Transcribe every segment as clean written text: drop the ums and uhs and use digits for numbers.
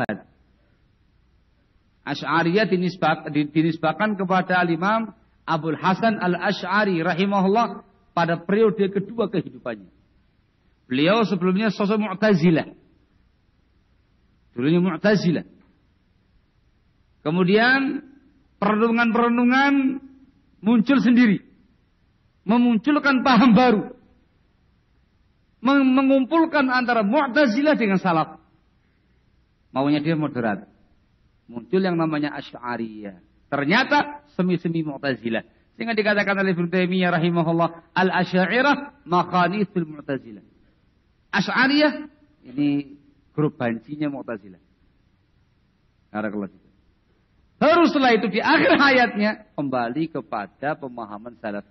taubat. Asy'ariyah dinisbahkan kepada Imam Abul Hasan Al-Asy'ari rahimahullah pada periode kedua kehidupannya. Beliau sebelumnya sosok Mu'tazilah. Dulunya Mu'tazilah. Kemudian perenungan-perenungan muncul sendiri. Memunculkan paham baru. Mengumpulkan antara Mu'tazilah dengan Salaf. Maunya dia moderat. Muncul yang namanya Asy'ariyah. Ternyata semi-semi Mu'tazilah. Sehingga dikatakan oleh Ibnu Taimiyah rahimahullah, al-Asy'ariyah makhanithul Mu'tazilah. Asy'ariyah ini grup bancinya Mu'tazilah. Baru setelah itu di akhir hayatnya kembali kepada pemahaman salaf.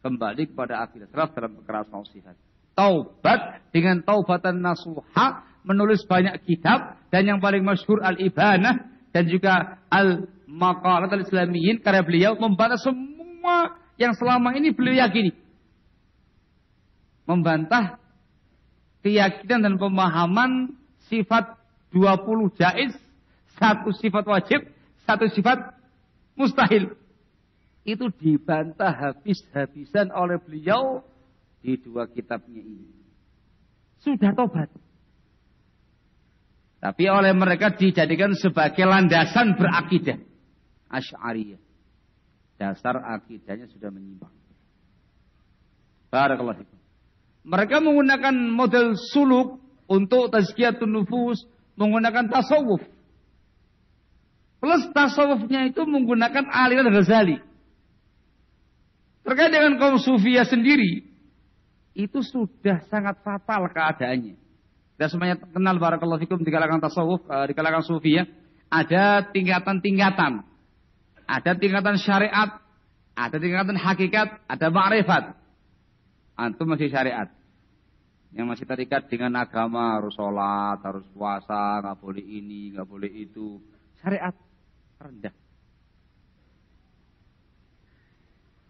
Kembali kepada akidah salaf dalam perkara sifat. Taubat dengan taubatan nasuha, menulis banyak kitab, dan yang paling masyhur Al-Ibanah dan juga Al-Maqalat Al-Islamiyyin, karya beliau membantah semua yang selama ini beliau yakini. Membantah keyakinan dan pemahaman sifat 20 jaiz, satu sifat wajib, satu sifat mustahil. Itu dibantah habis-habisan oleh beliau di dua kitabnya ini. Sudah tobat. Tapi oleh mereka dijadikan sebagai landasan berakidah. Asy'ariyah. Dasar akidahnya sudah menyimpang. Barakallahu fikum. Mereka menggunakan model suluk untuk tazkiyatun nufus, menggunakan tasawuf. Plus tasawufnya itu menggunakan aliran Ghazali. Terkait dengan kaum Sufiyah sendiri, itu sudah sangat fatal keadaannya. Kita semuanya kenal barakallahu fikum di kalangan tasawuf, di kalangan Sufiyah, ada tingkatan-tingkatan. Ada tingkatan syariat, ada tingkatan hakikat, ada ma'rifat. Antum masih syariat. Yang masih terikat dengan agama, harus sholat, harus puasa, nggak boleh ini, nggak boleh itu. Syariat rendah.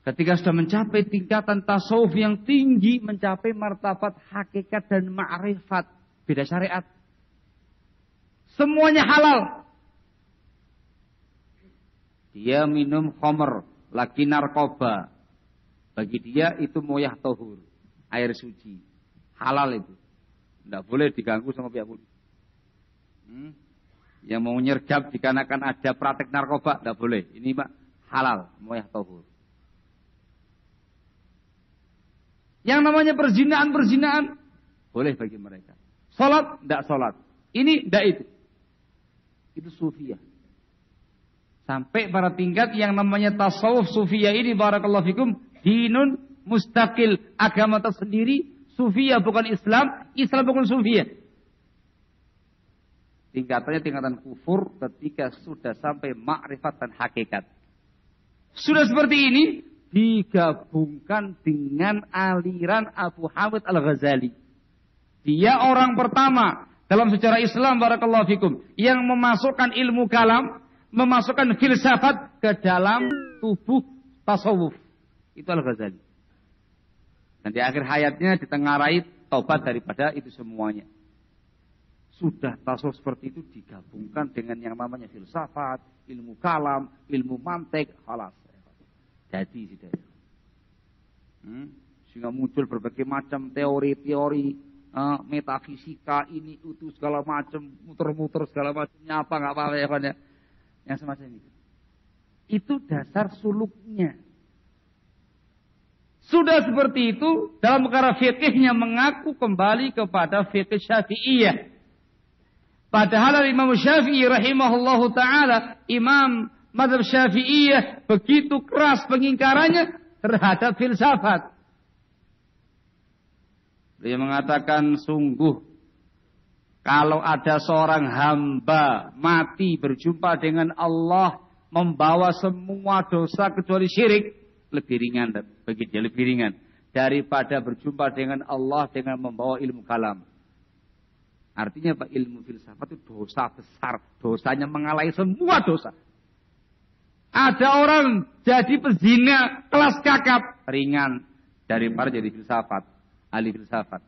Ketika sudah mencapai tingkatan tasawuf yang tinggi, mencapai martabat hakikat dan ma'rifat, beda syariat. Semuanya halal. Dia minum khamr, lagi narkoba. Bagi dia itu moyah tohur, air suci. Halal itu. Tidak boleh diganggu sama pihak polisi. Yang mau nyergap dikarenakan ada praktek narkoba, tidak boleh. Ini Pak, halal, moyah tohur. Yang namanya perzinaan, boleh bagi mereka. Salat, tidak salat. Ini, tidak itu. Itu Sufiyah. Sampai pada tingkat yang namanya tasawuf Sufiyah ini, barakallahu fikum, dinun mustaqil, agama tersendiri. Sufiyah bukan Islam, Islam bukan Sufiyah. Tingkatannya tingkatan kufur ketika sudah sampai ma'rifat dan hakikat. Sudah seperti ini, digabungkan dengan aliran Abu Hamid Al-Ghazali. Dia orang pertama dalam sejarah Islam, barakallahu fikum, yang memasukkan ilmu kalam, memasukkan filsafat ke dalam tubuh tasawuf. Itu Al-Ghazali. Dan di akhir hayatnya ditengarai taubat daripada itu semuanya. Sudah tasawuf seperti itu digabungkan dengan yang namanya filsafat, ilmu kalam, ilmu mantek, halas. Jadi sudah. Sehingga muncul berbagai macam teori-teori metafisika ini itu segala macam, muter-muter segala macamnya apa nggak apa-apa ya, yang semacam itu. Itu dasar suluknya. Sudah seperti itu dalam perkara fikihnya mengaku kembali kepada fikih Syafi'iyah. Padahal Imam Syafi'i rahimahullahu taala, imam mazhab Syafi'iyah, begitu keras pengingkarannya terhadap filsafat. Dia mengatakan, sungguh kalau ada seorang hamba mati berjumpa dengan Allah membawa semua dosa kecuali syirik, lebih ringan bagi dia, lebih ringan daripada berjumpa dengan Allah dengan membawa ilmu kalam. Artinya Pak, ilmu filsafat itu dosa besar, dosanya mengalahi semua dosa. Ada orang jadi pezina kelas kakap, ringan daripada jadi filsafat, ahli filsafat.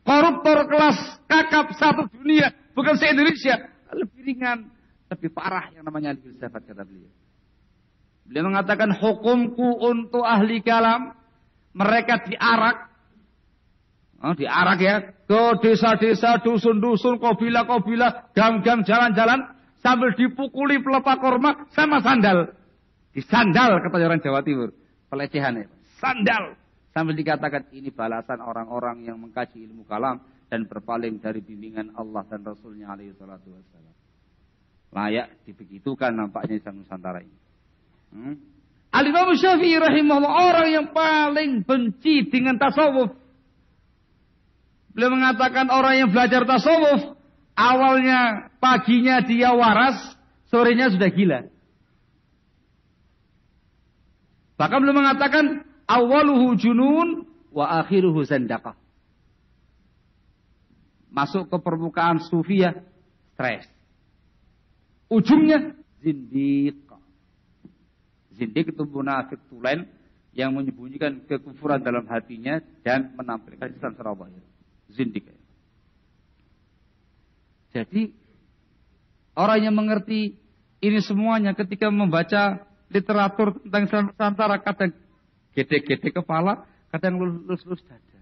Koruptor kelas kakap satu dunia, bukan se-Indonesia, lebih ringan, lebih parah yang namanya al-filsafat, kata beliau. Beliau mengatakan hukumku untuk ahli kalam, mereka diarak ya ke desa-desa, dusun-dusun, kabilah-kabilah, gang-gang, jalan-jalan, sambil dipukuli pelepah korma sama sandal. Disandal, kata orang Jawa Timur. Pelecehan ya. Sandal. Sambil dikatakan ini balasan orang-orang yang mengkaji ilmu kalam dan berpaling dari bimbingan Allah dan Rasulnya alaihi salatu wassalam. Layak dibegitukan nampaknya sang Nusantara ini. Al-Imam Syafi'i rahimahullah, orang yang paling benci dengan tasawuf. Beliau mengatakan orang yang belajar tasawuf, awalnya paginya dia waras, sorenya sudah gila. Bahkan beliau mengatakan awaluhu junun wa akhiruhu zandaqah. Masuk ke permukaan sufiyah, stres. Ujungnya zindiq. Zindiq itu munafik tulen yang menyembunyikan kekufuran dalam hatinya dan menampilkan Islam secara zahir. Zindiq. Jadi orang yang mengerti ini semuanya ketika membaca literatur tentang Nusantara, kadang gede-gede kepala, kadang lulus-lulus dada.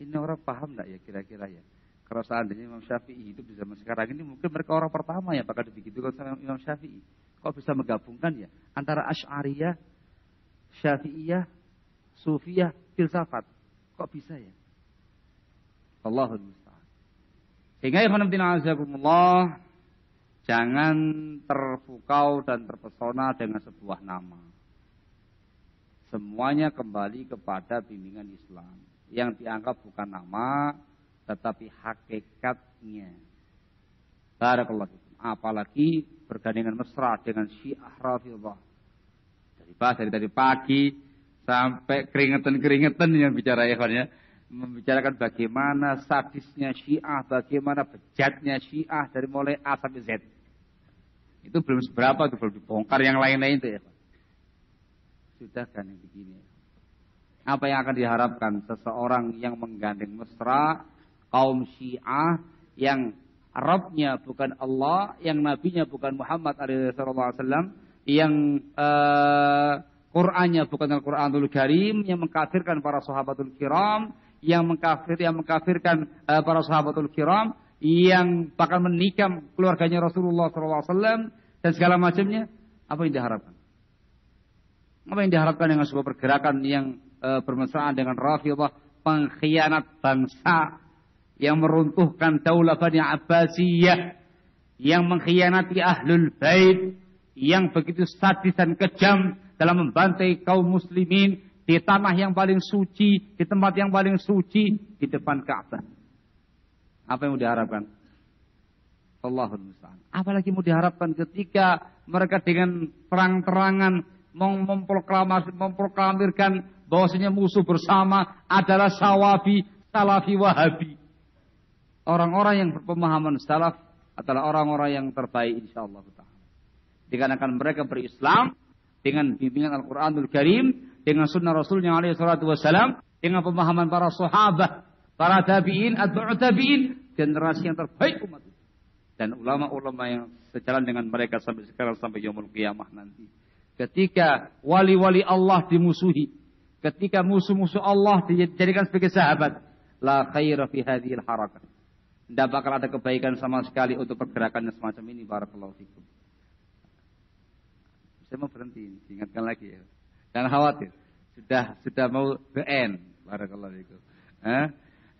Ini orang paham enggak ya kira-kira ya? Kalau seandainya Imam Syafi'i hidup di zaman sekarang ini, mungkin mereka orang pertama ya bakal dibegitukan sama Imam Syafi'i. Kok bisa menggabungkan ya antara Asy'ariyah, Syafi'iyah, Sufiyah, filsafat? Kok bisa ya? Allahul musta'an. Sehingga ikhwan fillah azakumullah, jangan terpukau dan terpesona dengan sebuah nama. Semuanya kembali kepada bimbingan Islam. Yang dianggap bukan nama, tetapi hakikatnya. Barakallahu fikum. Apalagi bergandengan mesra dengan Syiah Rafidhah. Dari tadi pagi sampai keringetan yang bicara ikhwannya. Membicarakan bagaimana sadisnya Syiah, bagaimana bejatnya Syiah dari mulai A sampai Z. Itu belum seberapa, itu belum dibongkar yang lain-lain itu ya. Sudah kan yang begini. Apa yang akan diharapkan seseorang yang menggandeng mesra kaum Syiah yang Rabbnya bukan Allah, yang Nabinya bukan Muhammad sallallahu alaihi wasallam, yang Qur'annya bukan Al-Qur'anul Karim, yang mengkafirkan para sahabatul kiram, yang mengkafirkan para sahabatul kiram, yang bahkan menikam keluarganya Rasulullah SAW dan segala macamnya. Apa yang diharapkan? Apa yang diharapkan dengan sebuah pergerakan yang bermesraan dengan Rafidhah, pengkhianat bangsa, yang meruntuhkan daulah Bani Abbasiyah, yang mengkhianati Ahlul Bait, yang begitu sadis dan kejam dalam membantai kaum muslimin di tanah yang paling suci, di tempat yang paling suci, di depan Ka'bah. Apa yang mau diharapkan? Allahul musta'an. Apalagi mau diharapkan ketika mereka dengan terang-terangan memproklamirkan bahwasanya musuh bersama adalah Salafi Wahabi. Orang-orang yang berpemahaman salaf adalah orang-orang yang terbaik insyaallah ta'ala. Dikarenakan mereka berislam dengan bimbingan Al-Qur'anul Karim, dengan sunnah Rasulnya alaihi salatu wassalam, dengan pemahaman para sahabat, para tabi'in, atba'ut tabi'in, generasi yang terbaik umat itu. Dan ulama-ulama yang sejalan dengan mereka sampai sekarang, sampai yaumul qiyamah nanti. Ketika wali-wali Allah dimusuhi, ketika musuh-musuh Allah dijadikan sebagai sahabat, la khaira fi hadhil harakat. Tidak bakal ada kebaikan sama sekali untuk pergerakan semacam ini. Barakallahu fikum. Saya mau berhenti, diingatkan lagi ya. Jangan khawatir. Sudah mau ke end. Barakallahu fikum.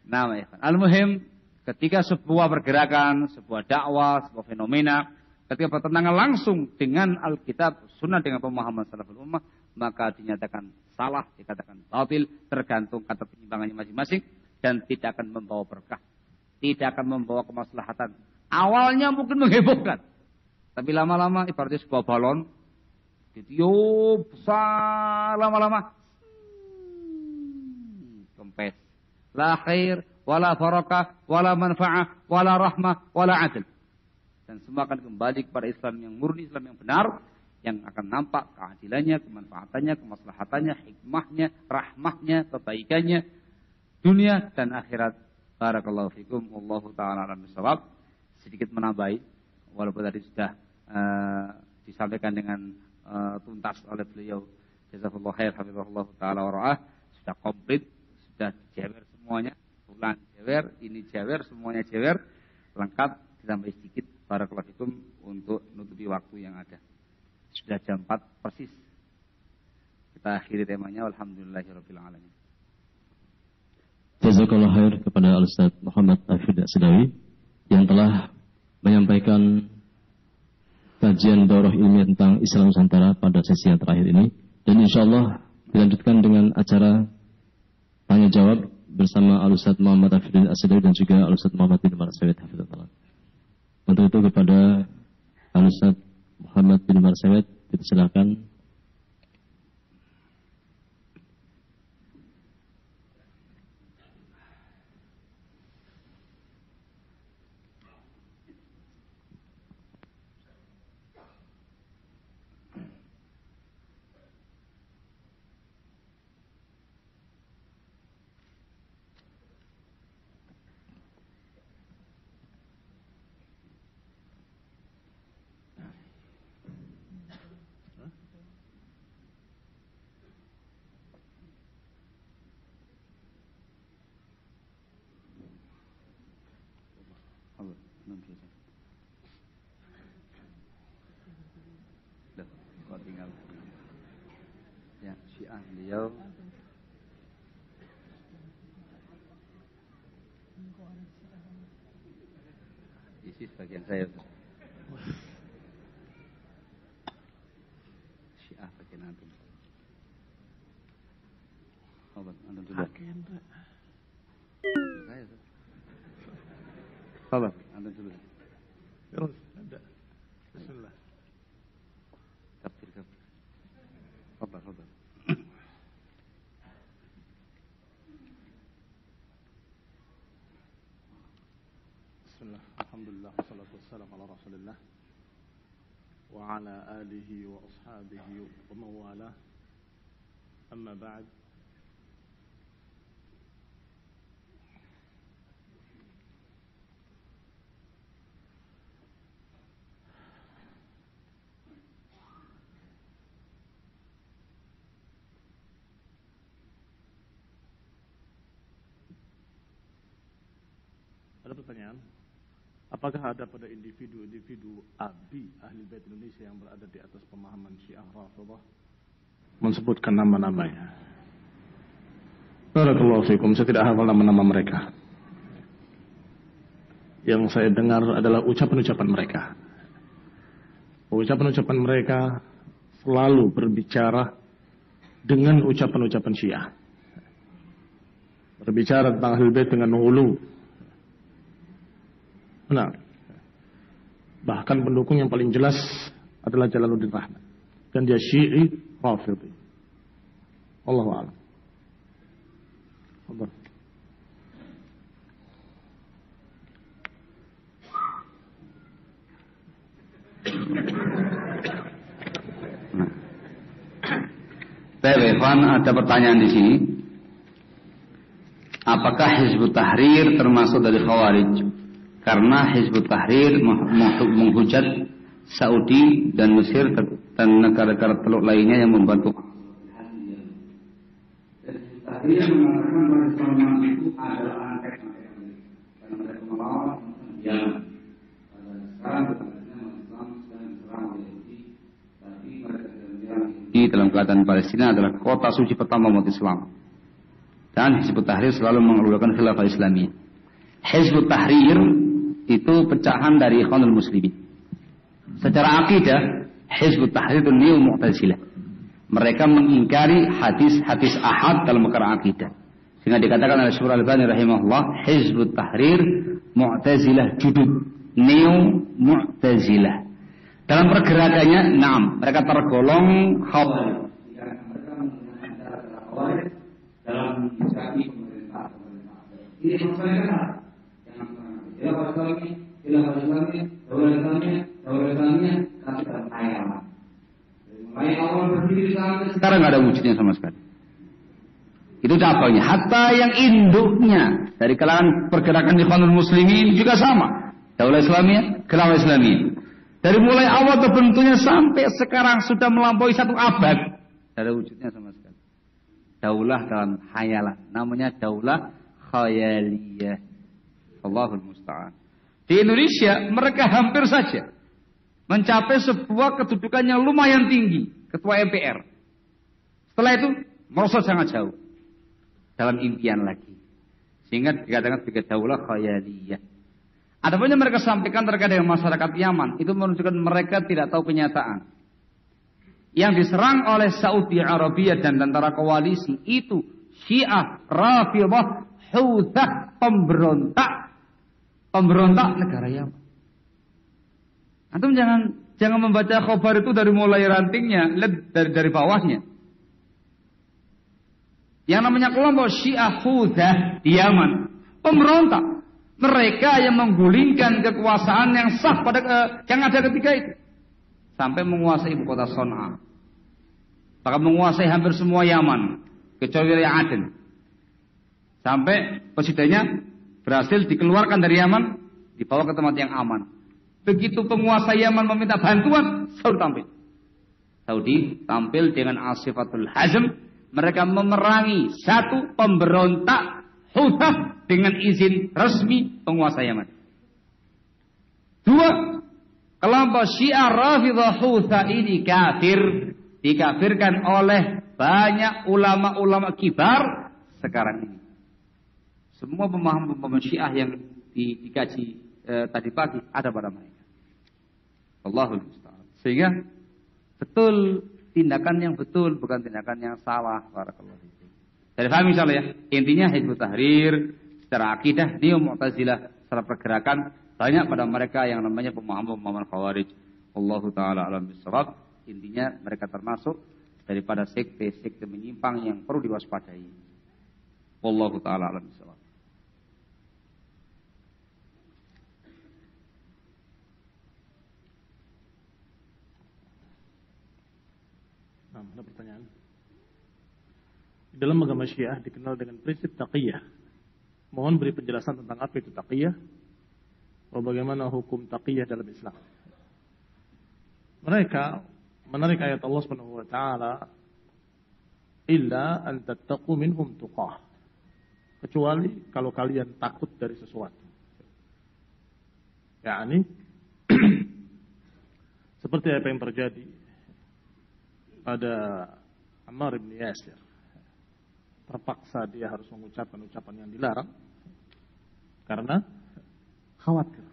Nah, al-muhim, ketika sebuah pergerakan, sebuah dakwah, sebuah fenomena, ketika bertentangan langsung dengan Alkitab, Sunnah, dengan pemahaman salaful ummah, maka dinyatakan salah, dikatakan batil, tergantung kata penyimpangannya masing-masing, dan tidak akan membawa berkah, tidak akan membawa kemaslahatan. Awalnya mungkin menghebohkan, tapi lama-lama ibaratnya sebuah balon, ditiup besar, lama-lama kempes. La khair, wala barakah, wala manfa'ah, wala rahmah, wala adl. Dan semua akan kembali kepada Islam yang murni, Islam yang benar, yang akan nampak keadilannya, kemanfaatannya, kemaslahatannya, hikmahnya, rahmahnya, kebaikannya, dunia dan akhirat. Barakallahu fikum, wallahu ta'ala alam bisawab. Sedikit menambahi, walaupun tadi sudah disampaikan dengan tuntas oleh beliau. Jazakallahu khair, hafizahullah taala wa ra'ah. Sudah komplit, sudah jewer semuanya, tulang jewer, ini jewer, semuanya jewer, lengkap. Ditambah sedikit barakallahu fikum untuk nutupi waktu yang ada. Sudah jam 4 persis. Kita akhiri temanya. Alhamdulillahirabbil alamin. Jazakallahu khair kepada Al-Ustaz Muhammad Hafidh As-Sadawi yang telah menyampaikan kajian daurah ilmiah tentang Islam Nusantara pada sesi yang terakhir ini, dan insyaallah dilanjutkan dengan acara tanya jawab bersama Al-Ustaz Muhammad Hafidh As-Sadawi dan juga Al-Ustaz Muhammad bin Marsawid hafizahullah. Untuk itu kepada Al-Ustaz Muhammad bin Marsawid dipersilakan. Ya, Syiah beliau isi sebagian saya. Syiah bagian antum. Antum dulu. Saya. Sabar, antum dulu. Terus ada. Bismillah. Kafir. Sabar. Bismillah. Alhamdulillah wassalatu wassalamu ala Rasulillah wa ala alihi wa ashabihi wa mawalah. Amma ba'd. Ada pertanyaan, apakah ada pada individu-individu ABI Ahli Bait Indonesia yang berada di atas pemahaman Syiah Rafidhah mensebutkan nama-namanya? Barakallahu fikum, saya tidak hafal nama-nama mereka. Yang saya dengar adalah ucapan-ucapan mereka. Ucapan-ucapan mereka selalu berbicara dengan ucapan-ucapan Syiah. Berbicara tentang Ahli Bait dengan hulu. Benar. Bahkan pendukung yang paling jelas adalah Jalaluddin Rahman. Dan dia Syi'i Rafidhi. Allahu a'lam. Allah. Baik, Ikhwan, ada pertanyaan di sini. Apakah Hizbut Tahrir termasuk dari Khawarij? Karena Hizbut Tahrir menghujat Saudi dan Mesir dan negara-negara Teluk lainnya yang membantu. Hizbut Tahrir mengatakan bahwa Islam itu adalah antek karena mereka melawan yang sekarang Islam sedang diserang Yahudi, tapi mereka Yahudi dalam keadaan Palestina adalah kota suci pertama umat Islam. Dan Hizbut Tahrir selalu mengeluarkan khilafah Islamiyah. Hizbut Tahrir itu pecahan dari Ikhwanul Muslimin. Secara akidah, Hizbut Tahrir itu neo-Mu'tazilah. Mereka mengingkari hadis-hadis ahad dalam perkara akidah. Sehingga dikatakan oleh Syekh Al-Albani rahimahullah, Hizbut Tahrir Mu'tazilah judud, neo-Mu'tazilah. Dalam pergerakannya, mereka tergolong Khawarij. Mereka menggunakan cara Khawarij dalam menghadapi pemerintah. Ini maksudnya Khilafah Islamiyah, Daulah Islamiyah, kami berkhayal. Mulai awal berdiri sampai sekarang nggak ada wujudnya sama sekali. Itu cabangnya. Hatta yang induknya dari kalangan pergerakan Ikhwanul Muslimin juga sama. Daulah Islamiyah, Khilafah Islamiyah. Dari mulai awal terbentuknya sampai sekarang sudah melampaui 1 abad. Tidak ada wujudnya sama sekali. Daulah dalam khayalan. Namanya daulah khayaliyah. Allahul musta'an. Di Indonesia mereka hampir saja mencapai sebuah kedudukan yang lumayan tinggi. Ketua MPR. Setelah itu merosot sangat jauh. Dalam impian lagi. Sehingga dikatakan sebagai daulah khayaliyah. Adapun yang mereka sampaikan terkait dengan masyarakat Yaman, itu menunjukkan mereka tidak tahu kenyataan. Yang diserang oleh Saudi Arabia dan tentara koalisi itu Syiah, Rafidhah, Houthah, pemberontak negara Yaman. Antum jangan membaca khabar itu dari mulai rantingnya, lihat dari bawahnya. Yang namanya kelompok Syiah Houthah di Yaman, pemberontak. Mereka yang menggulingkan kekuasaan yang sah yang ada ketika itu. Sampai menguasai ibu kota Son'a. Bahkan menguasai hampir semua Yaman. Kecuali wilayah Aden. Sampai presidennya berhasil dikeluarkan dari Yaman. Dibawa ke tempat yang aman. Begitu penguasa Yaman meminta bantuan, Saudi tampil dengan asifatul hazm. Mereka memerangi satu pemberontak Houthah dengan izin resmi penguasa Yaman. 2, kelompok Syiah Rafidhah Houthah ini kafir, dikafirkan oleh banyak ulama-ulama kibar sekarang ini. Semua pemahaman Syiah yang dikaji tadi pagi ada pada mereka. Allahul musta'an. Sehingga betul tindakan yang betul, bukan tindakan yang salah. Barakallahu fiikum. Jadi paham insyaallah ya. Intinya Hizbut Tahrir secara akidah, Neo Mu'tazilah secara pergerakan banyak pada mereka yang namanya pemahaman Khawarij. Allahu taala alam bisawab. Intinya mereka termasuk daripada sekte-sekte menyimpang yang perlu diwaspadai. Wallahu taala alam bisawab. Nah, ada pertanyaan. Dalam agama Syiah dikenal dengan prinsip taqiyah. Mohon beri penjelasan tentang apa itu taqiyah, atau bagaimana hukum taqiyah dalam Islam. Mereka menarik ayat Allah Subhanahu wa taala, illa an tattaqu minhum tuqah. Kecuali kalau kalian takut dari sesuatu. yakni seperti apa yang terjadi pada Ammar bin Yasir. Terpaksa dia harus mengucapkan ucapan yang dilarang karena khawatir.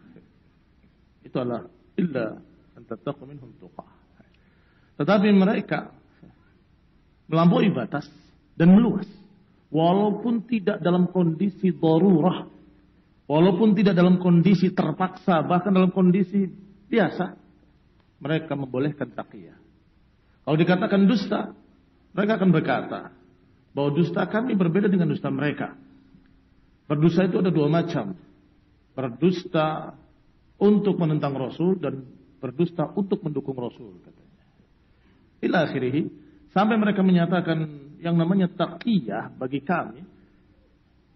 Itu adalah illa an tattaqu minhum tuqah. Tetapi mereka melampaui batas dan meluas, walaupun tidak dalam kondisi darurah, walaupun tidak dalam kondisi terpaksa, bahkan dalam kondisi biasa, mereka membolehkan taqiyah. Kalau dikatakan dusta, mereka akan berkata bahwa dusta kami berbeda dengan dusta mereka. Berdusta itu ada dua macam. Berdusta untuk menentang Rasul dan berdusta untuk mendukung Rasul, katanya. Ila akhirih, sampai mereka menyatakan yang namanya taqiyah bagi kami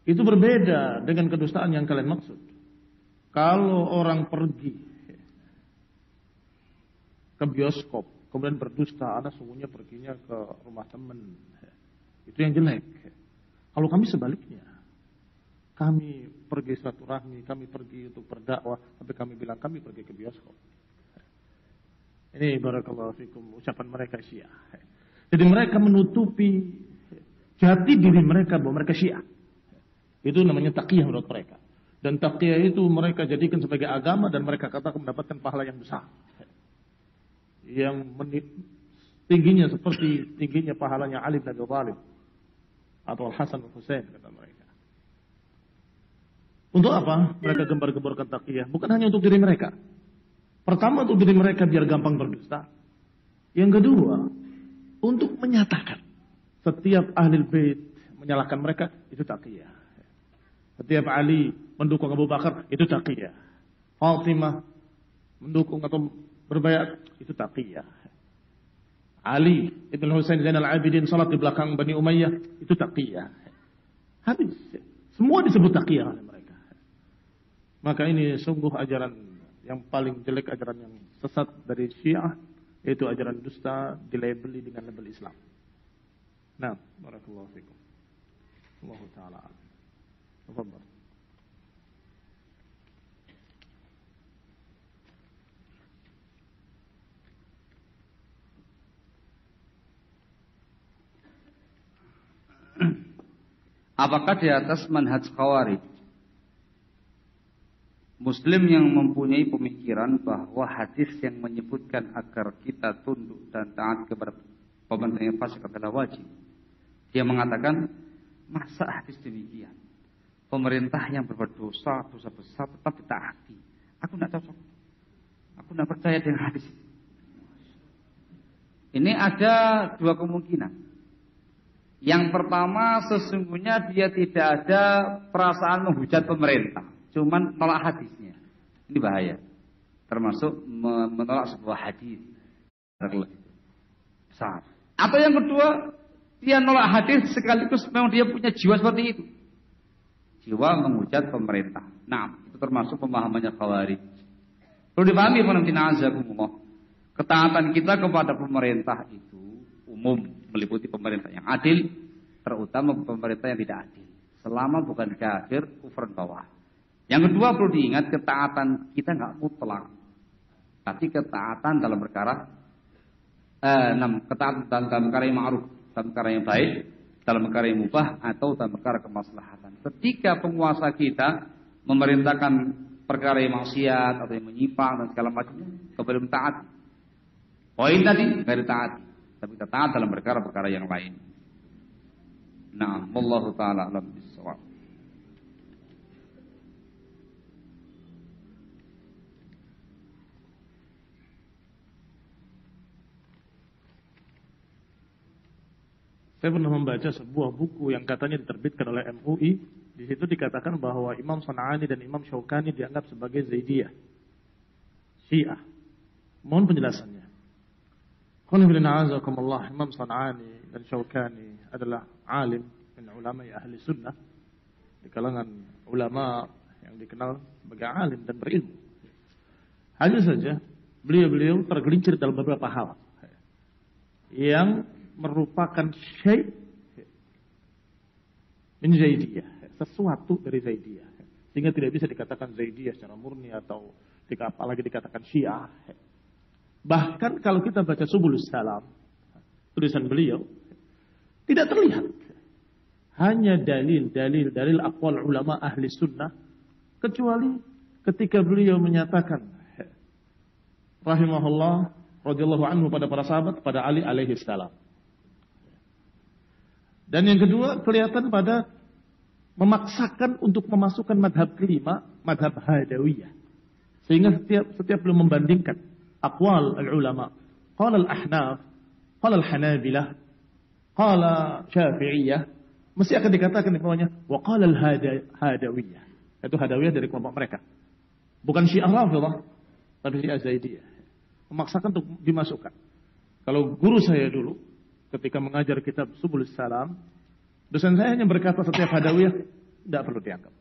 itu berbeda dengan kedustaan yang kalian maksud. Kalau orang pergi ke bioskop kemudian berdusta, Anda sungguhnya perginya ke rumah teman, itu yang jelek. Kalau kami sebaliknya, kami pergi silaturahmi, kami pergi untuk berdakwah, tapi kami bilang kami pergi ke bioskop. Ini barakallahu fikum ucapan mereka Syiah. Jadi mereka menutupi jati diri mereka bahwa mereka Syiah. Itu namanya taqiyah menurut mereka. Dan taqiyah itu mereka jadikan sebagai agama dan mereka katakan mendapatkan pahala yang besar. Yang tingginya seperti tingginya pahalanya Ali bin Abi Thalib atau Al-Hasan Al-Husain, kata mereka. Untuk apa mereka gembar-gemborkan taqiyah? Bukan hanya untuk diri mereka. Pertama untuk diri mereka biar gampang berdusta. Yang kedua, untuk menyatakan setiap ahli bait menyalahkan mereka, itu taqiyah. Setiap Ali mendukung Abu Bakar, itu taqiyah. Fatimah mendukung atau berbayat, itu taqiyah. Ali Ibn Husain Zainal Abidin salat di belakang Bani Umayyah, itu taqiyah. Habis. Semua disebut taqiyah oleh mereka. Maka ini sungguh ajaran yang paling jelek, ajaran yang sesat dari Syiah, yaitu ajaran dusta dilabeli dengan label Islam. Nah, barakallahu fikum. Allah taala. Tafadhal. Apakah di atas manhaj Khawarij Muslim yang mempunyai pemikiran bahwa hadis yang menyebutkan agar kita tunduk dan taat kepada pemerintah yang fasik adalah wajib? Dia mengatakan, masa hadis demikian? Pemerintah yang berbuat dosa besar tetap ditaati. Aku tidak cocok. Aku tidak percaya dengan hadis. Ini ada dua kemungkinan. Yang pertama, sesungguhnya dia tidak ada perasaan menghujat pemerintah, cuman tolak hadisnya. Ini bahaya. Termasuk menolak sebuah hadis besar. Atau yang kedua, dia nolak hadis sekaligus memang dia punya jiwa seperti itu. Jiwa menghujat pemerintah. Nah, itu termasuk pemahamannya Khawarij. Perlu dipahami, ketaatan kita kepada pemerintah itu umum, meliputi pemerintah yang adil, terutama pemerintah yang tidak adil. Selama bukan kafir, kufur bawah. Yang kedua perlu diingat, ketaatan kita nggak mutlak, tapi ketaatan dalam perkara ketaatan dalam perkara yang ma'ruf, dalam perkara yang baik, dalam perkara yang mubah, atau dalam perkara kemaslahatan. Ketika penguasa kita memerintahkan perkara yang maksiat atau yang menyimpang dan segala macamnya, kepada mentaati. Poin tadi nggak ditaati, tapi kita taat dalam perkara-perkara yang lain. Nah, wallahu taala alam bissawab. Saya pernah membaca sebuah buku yang katanya diterbitkan oleh MUI. Di situ dikatakan bahwa Imam San'ani dan Imam Syaukani dianggap sebagai Zaidiyah, Syiah. Mohon penjelasannya. Imam San'ani dan Syaukani adalah alim min ulama ahli sunnah, di kalangan ulama yang dikenal sebagai alim dan berilmu. Hanya saja beliau-beliau tergelincir dalam beberapa hal yang merupakan syai' min Zaidiyah, sesuatu dari Zaidiyah, sehingga tidak bisa dikatakan Zaidiyah secara murni atau apalagi dikatakan Syiah. Bahkan kalau kita baca Subulus Salam, tulisan beliau, tidak terlihat hanya dalil aqwal ulama ahli sunnah, kecuali ketika beliau menyatakan rahimahullah radhiyallahu anhu pada para sahabat, pada Ali alaihi salam. Dan yang kedua, kelihatan pada memaksakan untuk memasukkan madhab kelima, madhab Hadawiyah. Sehingga setiap belum membandingkan aqwal al-ulama, qala al-ahnaf, qala al-hanabilah, qala syafi'iyah, mesti akan dikatakan di bawahnya wa qala al-hadawiyah. Itu Hadawiyah dari kelompok mereka. Bukan Syiah Rafidhah, tapi Syiah Zaidiyah. Memaksakan untuk dimasukkan. Kalau guru saya dulu ketika mengajar kitab Subulus Salam, dosen saya hanya berkata setiap Hadawiyah tidak perlu dianggap.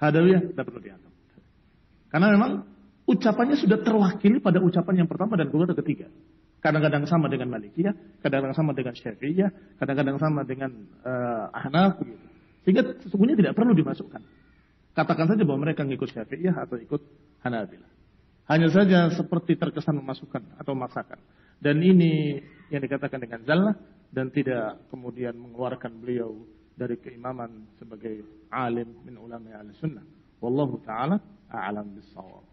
Hadawiyah tidak perlu dianggap. Karena memang ucapannya sudah terwakili pada ucapan yang pertama dan kedua dan ketiga. Kadang-kadang sama dengan Malikiyah, kadang-kadang sama dengan Syafi'iyah, kadang-kadang sama dengan Ahnaf begitu. Sehingga sesungguhnya tidak perlu dimasukkan. Katakan saja bahwa mereka ngikut Syafi'iyah atau ikut Hanabilah. Hanya saja seperti terkesan memasukkan atau memaksakan. Dan ini yang dikatakan dengan zallah dan tidak kemudian mengeluarkan beliau dari keimaman sebagai alim min ulama al-sunnah. Wallahu ta'ala a'lam bis-shawab.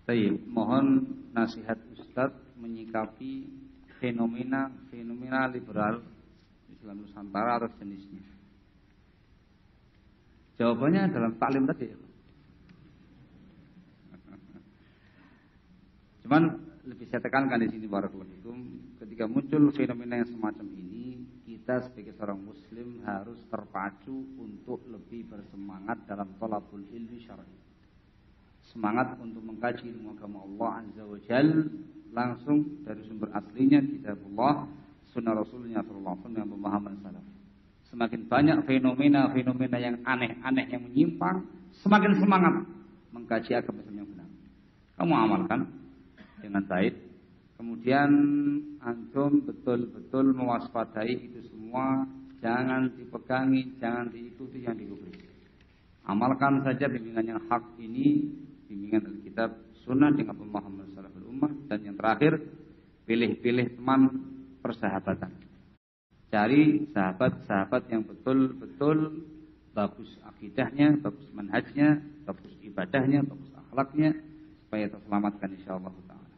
Baik, mohon nasihat Ustadz menyikapi fenomena liberal Islam Nusantara atau jenisnya. Jawabannya dalam taklim tadi. Cuman lebih saya tekankan di sini barakallahu fikum, ketika muncul fenomena yang semacam ini, kita sebagai seorang muslim harus terpacu untuk lebih bersemangat dalam thalabul ilmi syar'i. Semangat untuk mengkaji ilmu agama Allah Azza wa Jalla langsung dari sumber aslinya kitabullah, sunnah Rasulnya sallallahu alaihi wasallam, yang pemahaman salaf. semakin banyak fenomena-fenomena yang aneh-aneh yang menyimpang, semakin semangat mengkaji agama Islam yang benar. Kamu amalkan dengan baik, kemudian antum betul-betul mewaspadai itu semua, jangan dipegangi, jangan diikuti yang digubris. Amalkan saja bimbingan yang hak ini, bimbingan Alkitab, Sunnah dengan pemahaman salaful ummah, dan yang terakhir, pilih-pilih teman persahabatan. Cari sahabat-sahabat yang betul-betul bagus akidahnya, bagus manhajnya, bagus ibadahnya, bagus akhlaknya, supaya terselamatkan insyaallah ta'ala.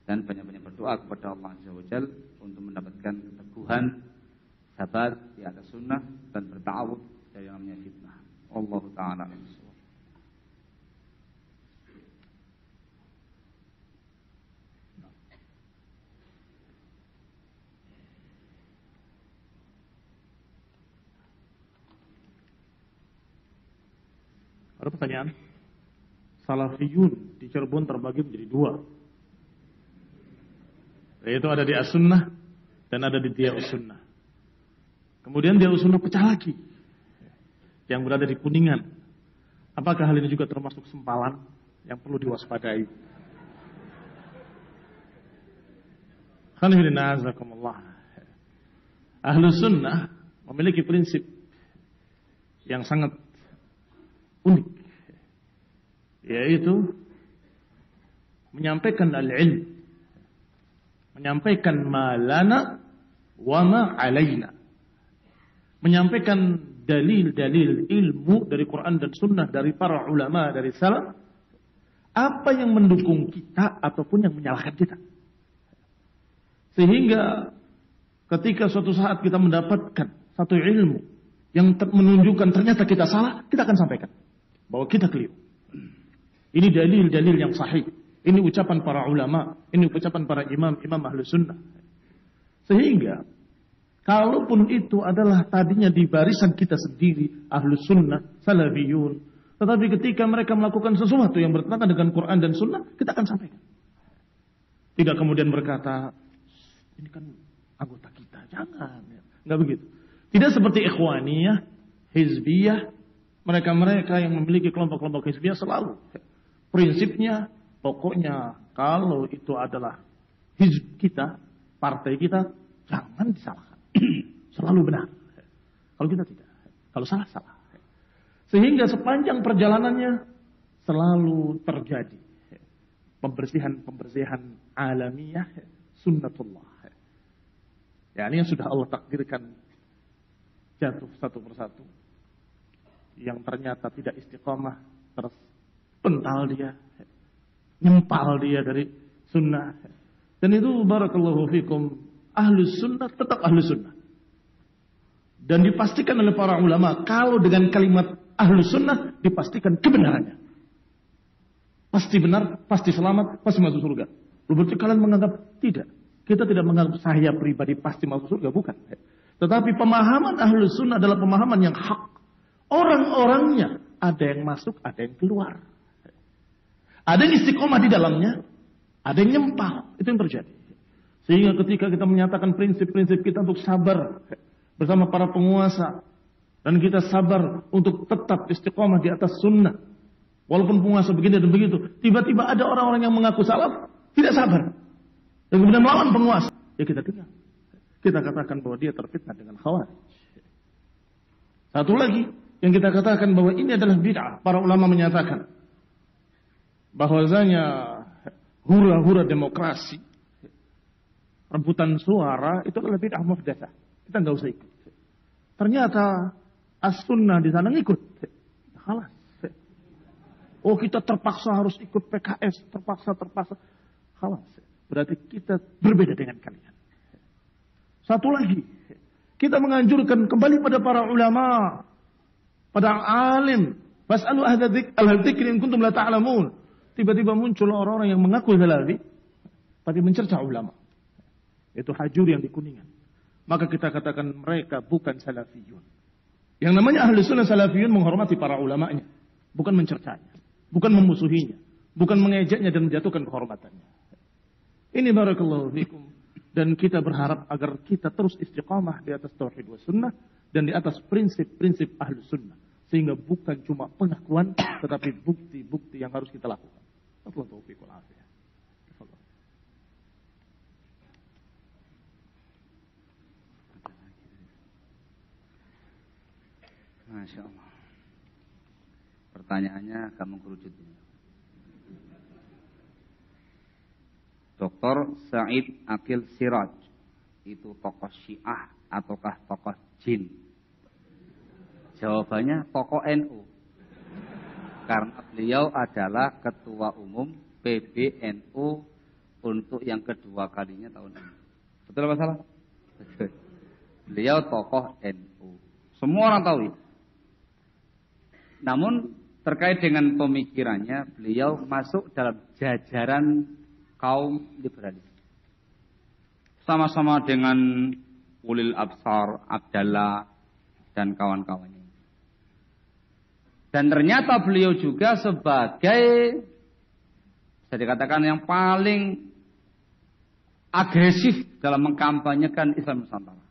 Dan banyak-banyak berdoa kepada Allah Azza wa Jalla untuk mendapatkan keteguhan, sabat di atas sunnah, dan bertawud dari namanya fitnah. Allah ta'ala alam. Ada pertanyaan? Salafiyun di Cirebon terbagi menjadi dua, yaitu ada di As-Sunnah dan ada di Diya'us Sunnah. Kemudian Diya'us Sunnah pecah lagi, yang berada di Kuningan. Apakah hal ini juga termasuk sempalan yang perlu diwaspadai? Ahlus Sunnah memiliki prinsip yang sangat unik, yaitu menyampaikan al-ilm, menyampaikan ma lana wa ma alaina, menyampaikan dalil-dalil ilmu dari Quran dan Sunnah, dari para ulama, dari salaf, apa yang mendukung kita ataupun yang menyalahkan kita. Sehingga ketika suatu saat kita mendapatkan satu ilmu yang menunjukkan ternyata kita salah, kita akan sampaikan bahwa kita keliru. Ini dalil-dalil yang sahih. Ini ucapan para ulama, ini ucapan para imam Ahlus Sunnah. Sehingga kalaupun itu adalah tadinya di barisan kita sendiri, Ahlus Sunnah, Salafiyun, tetapi ketika mereka melakukan sesuatu yang bertentangan dengan Quran dan Sunnah, kita akan sampaikan. Tidak kemudian berkata, ini kan anggota kita, jangan. Enggak begitu. Tidak seperti ikhwaniyah, hizbiyah, mereka-mereka yang memiliki kelompok-kelompok hizbiyah selalu prinsipnya, pokoknya kalau itu adalah hizb kita, partai kita, jangan disalahkan. Selalu benar. Kalau kita tidak. Kalau salah, salah. Sehingga sepanjang perjalanannya selalu terjadi pembersihan alamiah, sunnatullah. Ya, ini yang sudah Allah takdirkan jatuh satu persatu. Yang ternyata tidak istiqamah, terpental dia, nyempal dia dari sunnah. Dan itu barakallahu fikum, Ahlus Sunnah tetap Ahlus Sunnah. Dan dipastikan oleh para ulama, kalau dengan kalimat Ahlus Sunnah dipastikan kebenarannya. Pasti benar, pasti selamat, pasti masuk surga. Berarti kalian menganggap tidak. Kita tidak menganggap saya pribadi pasti masuk surga, bukan. Tetapi pemahaman Ahlus Sunnah adalah pemahaman yang hak. Orang-orangnya ada yang masuk, ada yang keluar. Ada yang istiqomah di dalamnya, ada yang nyempal. Itu yang terjadi. Sehingga ketika kita menyatakan prinsip-prinsip kita untuk sabar bersama para penguasa, dan kita sabar untuk tetap istiqomah di atas sunnah, walaupun penguasa begini dan begitu, tiba-tiba ada orang-orang yang mengaku salaf, tidak sabar, dan kemudian melawan penguasa, ya kita tinggal. Kita katakan bahwa dia terfitnah dengan khawarij. Satu lagi yang kita katakan bahwa ini adalah bid'ah. Para ulama menyatakan bahwasanya hura-hura demokrasi, rebutan suara itu adalah bid'ah muhdatsah. Kita enggak usah ikut. Ternyata as-sunnah di sana ngikut. Khalas. Oh, kita terpaksa harus ikut PKS, terpaksa. Khalas. Berarti kita berbeda dengan kalian. Satu lagi, kita menganjurkan kembali pada para ulama, pada alim. Fas'alu ahla dzikri in kuntum la ta'lamun. Tiba-tiba muncul orang-orang yang mengaku salafi, tapi mencerca ulama. Itu Hajur yang di Kuningan. Maka kita katakan mereka bukan salafiyun. Yang namanya ahli sunnah salafiyun menghormati para ulamanya, bukan mencercanya, bukan memusuhinya, bukan mengejeknya dan menjatuhkan kehormatannya. Ini barakallahu fikum. Dan kita berharap agar kita terus istiqamah di atas tauhid wa sunnah, dan di atas prinsip-prinsip Ahlus Sunnah. Sehingga bukan cuma pengakuan, tetapi bukti-bukti yang harus kita lakukan. Allah taufiq wal afiyah. Masya Allah. Pertanyaannya agak mengkerucut ini. Dr. Said Akil Siraj itu tokoh Syiah ataukah tokoh jin? Jawabannya tokoh NU. Karena beliau adalah ketua umum PBNU untuk yang kedua kalinya tahun ini. Betul apa salah? Betul. Beliau tokoh NU. Semua orang tahu itu. Namun terkait dengan pemikirannya, beliau masuk dalam jajaran kaum liberalis. Sama-sama dengan Ulil Absar, Abdallah, dan kawan-kawannya. Dan ternyata beliau juga sebagai, bisa dikatakan yang paling agresif dalam mengkampanyekan Islam Nusantara.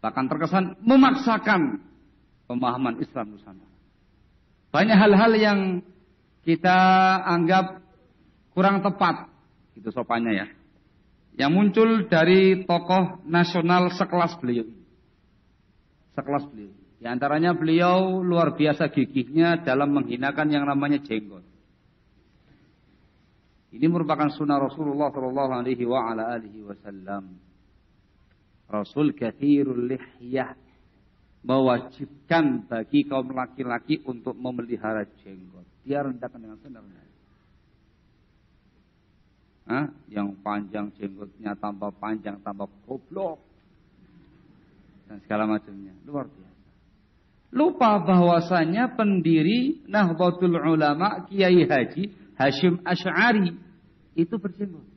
Bahkan terkesan memaksakan pemahaman Islam Nusantara. Banyak hal-hal yang kita anggap kurang tepat, gitu sopannya ya. Yang muncul dari tokoh nasional sekelas beliau. Sekelas beliau. Di antaranya beliau luar biasa gigihnya dalam menghinakan yang namanya jenggot. Ini merupakan sunnah Rasulullah SAW. Rasul kathirul lihyah mewajibkan bagi kaum laki-laki untuk memelihara jenggot. Dia rendahkan dengan sebenarnya. Yang panjang jenggotnya tambah panjang, tambah goblok. Dan segala macamnya. Luar biasa. Lupa bahwasanya pendiri Nahdlatul Ulama Kiai Haji Hashim Asy'ari itu berjenggot.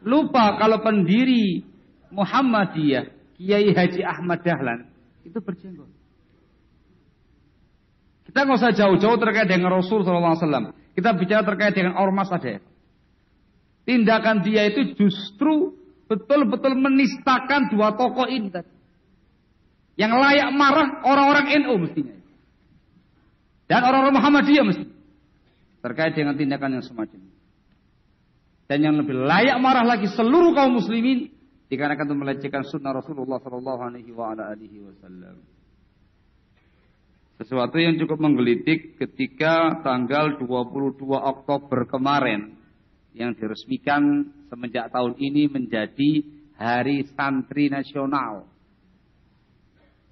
Lupa kalau pendiri Muhammadiyah Kiai Haji Ahmad Dahlan itu berjenggot. Kita nggak usah jauh-jauh terkait dengan Rasul SAW. Kita bicara terkait dengan ormas saja. Tindakan dia itu justru betul-betul menistakan dua tokoh ini tadi. Yang layak marah orang-orang NU mestinya. Dan orang-orang Muhammadiyah mestinya. Terkait dengan tindakan yang semacam ini. Dan yang lebih layak marah lagi seluruh kaum muslimin. Dikarenakan itu melecehkan sunnah Rasulullah SAW. Sesuatu yang cukup menggelitik ketika tanggal 22 Oktober kemarin. Yang diresmikan semenjak tahun ini menjadi Hari Santri Nasional.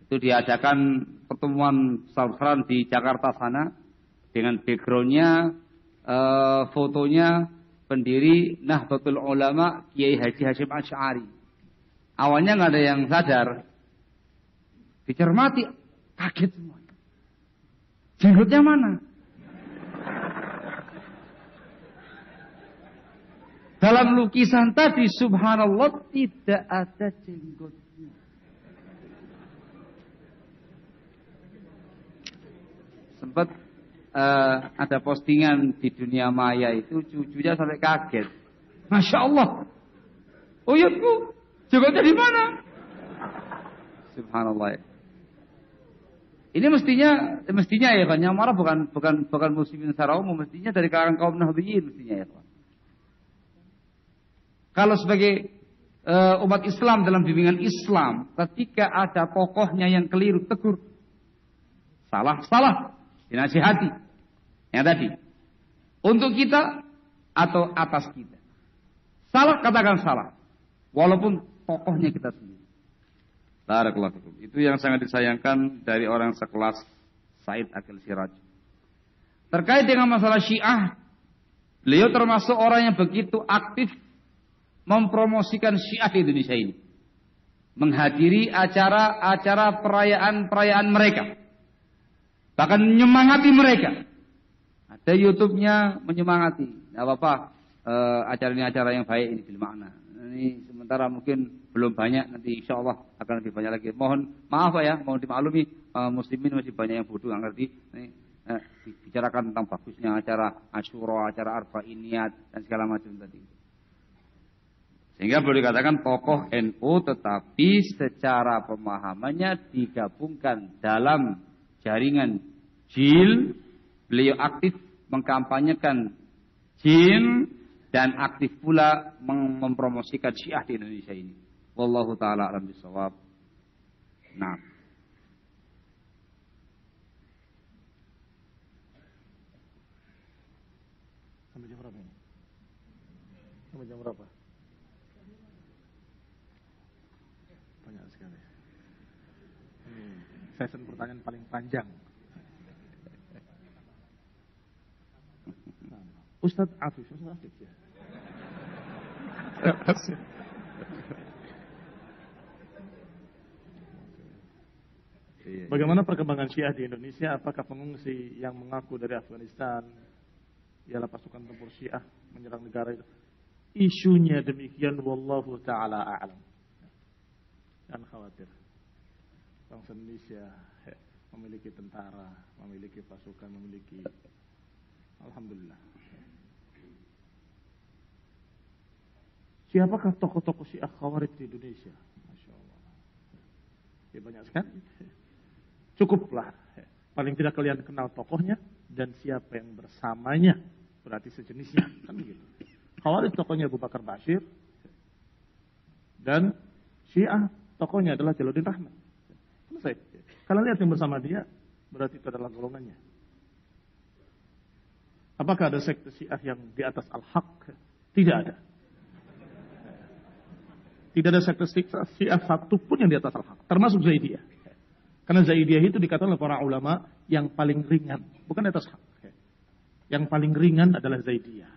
Itu diadakan pertemuan besar-besaran di Jakarta sana dengan backgroundnya fotonya pendiri Nahdlatul Ulama Kiai Haji Hashim Asy'ari. Awalnya nggak ada yang sadar, dicermati kaget semua. Jenggotnya mana? Dalam lukisan tadi subhanallah tidak ada jenggotnya. Sempat ada postingan di dunia maya itu cucunya sampai kaget. Masya Allah. Oh ya bu, jenggotnya di mana? Subhanallah. Ini mestinya ya kan, yang marah bukan muslimin secara umum, mestinya dari kalangan kaum Nahdliyin mestinya ya kan. Kalau sebagai umat Islam dalam bimbingan Islam, ketika ada tokohnya yang keliru, tegur. Salah. Dinasihati. Yang tadi. Untuk kita atau atas kita. Salah, katakan salah. Walaupun tokohnya kita sendiri. Barakallahu fikum. Itu yang sangat disayangkan dari orang sekelas Said Akil Siraj. Terkait dengan masalah Syiah, beliau termasuk orang yang begitu aktif mempromosikan Syiah di Indonesia ini. Menghadiri acara-acara perayaan mereka. Bahkan menyemangati mereka. Ada YouTube-nya menyemangati. Tidak apa-apa, acara ini acara yang baik ini bil makna. Ini sementara mungkin belum banyak, nanti insya Allah akan lebih banyak lagi. Mohon maaf ya, mohon dimaklumi, muslimin masih banyak yang bodoh, nggak ngerti. Ini bicarakan tentang bagusnya acara Asyura, acara Arba'in Niat dan segala macam tadi. Sehingga boleh dikatakan tokoh NU, tetapi secara pemahamannya digabungkan dalam jaringan JIL. Beliau aktif mengkampanyekan JIL dan aktif pula mempromosikan Syiah di Indonesia ini. Wallahu taala a'lam bishawab. Nah. Sampai jam berapa ini? Sampai jam berapa? Banyak sekali. Sesi pertanyaan paling panjang. Ustadz Afif ya. Bagaimana perkembangan Syiah di Indonesia? Apakah pengungsi yang mengaku dari Afghanistan ialah pasukan tempur Syiah menyerang negara itu? Isunya demikian, wallahu taala a'lam. Jangan khawatir. Bangsa Indonesia memiliki tentara, memiliki pasukan, memiliki, alhamdulillah. Siapakah tokoh-tokoh Syiah Khawarij di Indonesia? Masya Allah. Ya banyak sekali. Cukuplah. Paling tidak kalian kenal tokohnya dan siapa yang bersamanya. Berarti sejenisnya. Kan begitu. Khawarij tokohnya Abu Bakar Bashir. Dan Syiah tokohnya adalah Jalaluddin Rahmat. Selesai. Kalian lihat yang bersama dia, berarti itu adalah golongannya. Apakah ada sekte Syiah yang di atas al-haq? Tidak ada. Tidak ada sekte Syiah satu pun yang di atas al-haq, termasuk Zaidiyah. Karena Zaidiyah itu dikatakan oleh para ulama yang paling ringan, bukan di atas hak. Yang paling ringan adalah Zaidiyah.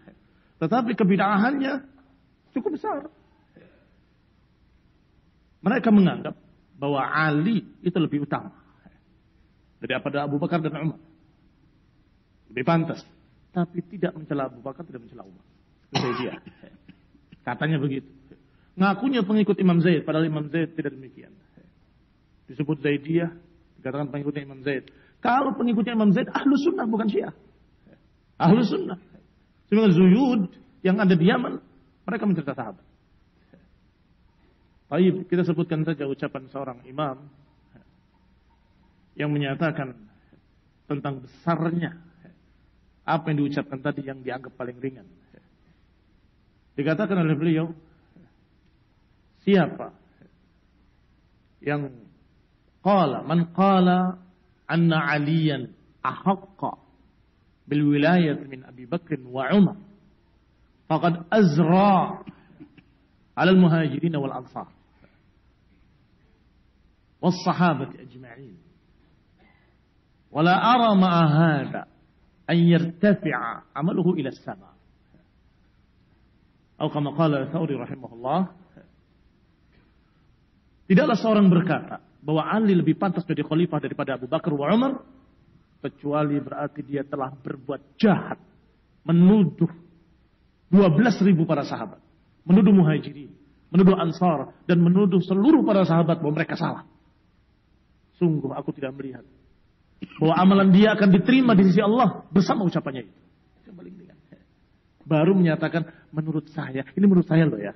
Tetapi kebid'ahannya cukup besar. Mereka menganggap bahwa Ali itu lebih utama daripada Abu Bakar dan Umar. Lebih pantas. Tapi tidak mencela Abu Bakar, tidak mencela Umar. Zaidiyah. Katanya begitu. Ngakunya pengikut Imam Zaid, padahal Imam Zaid tidak demikian. Disebut Zaidiyah, dikatakan pengikutnya Imam Zaid. Kalau pengikutnya Imam Zaid, Ahlus Sunnah bukan Syiah. Ahlus Sunnah. Sehingga Zuyud yang ada di Yaman, mereka mencerita sahabat. Baik, kita sebutkan saja ucapan seorang imam yang menyatakan tentang besarnya apa yang diucapkan tadi yang dianggap paling ringan. Dikatakan oleh beliau, siapa yang man qala anna aliyan ahaqqa bil wilayah min Abi Bakr wa Umar faqad azra 'ala al muhajirin wal ansar was sahabati ajma'in wa la ara ma'a hadha an yartafi'a 'amaluhu ila as-sama' atau kama qala Thawri rahimahullah. Tidaklah seorang berkata bahwa Ali lebih pantas jadi khalifah daripada Abu Bakar wa Umar, kecuali berarti dia telah berbuat jahat, menuduh 12.000 para sahabat, menuduh muhajirin, menuduh ansar, dan menuduh seluruh para sahabat bahwa mereka salah. Sungguh aku tidak melihat bahwa amalan dia akan diterima di sisi Allah bersama ucapannya itu. Baru menyatakan menurut saya, ini menurut saya loh ya,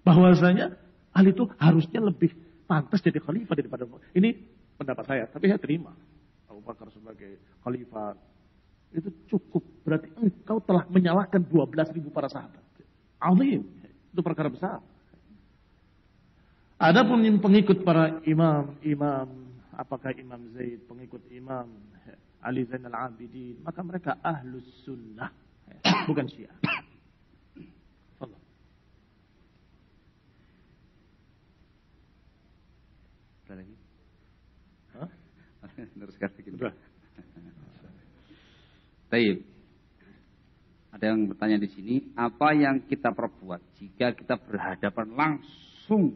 bahwasanya Ali itu harusnya lebih pantas jadi khalifah daripada ini pendapat saya, tapi saya terima Abu Bakar sebagai khalifah itu cukup. Berarti engkau telah menyalahkan 12.000 para sahabat. Azim, itu perkara besar. Adapun pengikut para imam, apakah Imam Zaid pengikut Imam Ali Zainal Abidin, maka mereka Ahlus Sunnah, bukan Syiah. Allah. Ada lagi? Hah? Teruskan sedikit. Sudah. Baik. Ada yang bertanya di sini, apa yang kita perbuat jika kita berhadapan langsung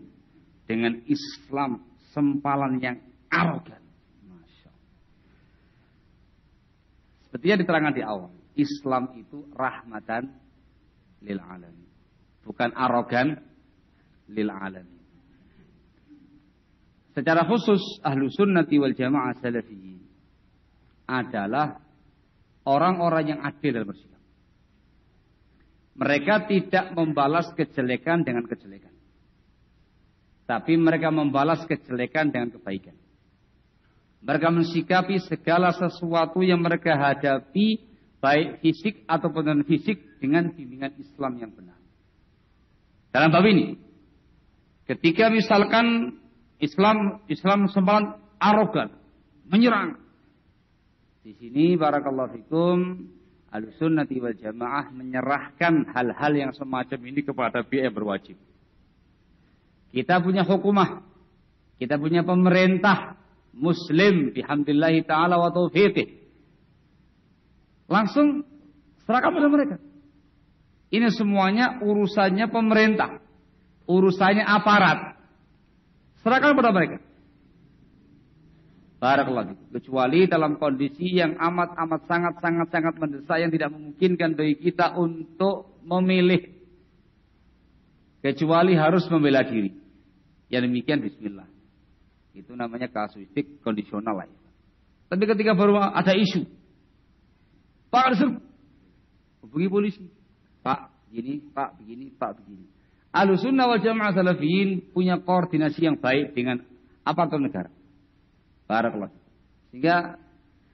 dengan Islam sempalan yang arogan? Masya Allah. Seperti yang diterangkan di awal, Islam itu rahmatan lil alamin, bukan arogan lil alamin. Secara khusus ahlu sunnati wal jamaah salafiyin adalah orang-orang yang adil dalam bersikap. Mereka tidak membalas kejelekan dengan kejelekan. Tapi mereka membalas kejelekan dengan kebaikan. Mereka mensikapi segala sesuatu yang mereka hadapi, baik fisik ataupun non fisik, dengan bimbingan Islam yang benar. Dalam bab ini, ketika misalkan Islam sembalan arogan, menyerang, di sini barakallahu fikum, Ahlussunnati wal Jamaah menyerahkan hal-hal yang semacam ini kepada pihak yang berwajib. Kita punya hukumah, kita punya pemerintah Muslim, bihamdillahi ta'ala wa taufiqih. Langsung serahkan pada mereka. Ini semuanya urusannya pemerintah, urusannya aparat. Serahkan pada mereka. Barakallahu fikum. Kecuali dalam kondisi yang amat sangat mendesak yang tidak memungkinkan bagi kita untuk memilih. Kecuali harus membela diri. Yang demikian bismillah. Itu namanya kasuistik kondisional lah. Tapi ketika baru ada isu, Pak ada serbu, hubungi polisi. Pak begini, Pak begini, Pak begini. Ahlussunnah wal Jamaah Salafiyin punya koordinasi yang baik dengan aparatur negara. Barakallahu. Sehingga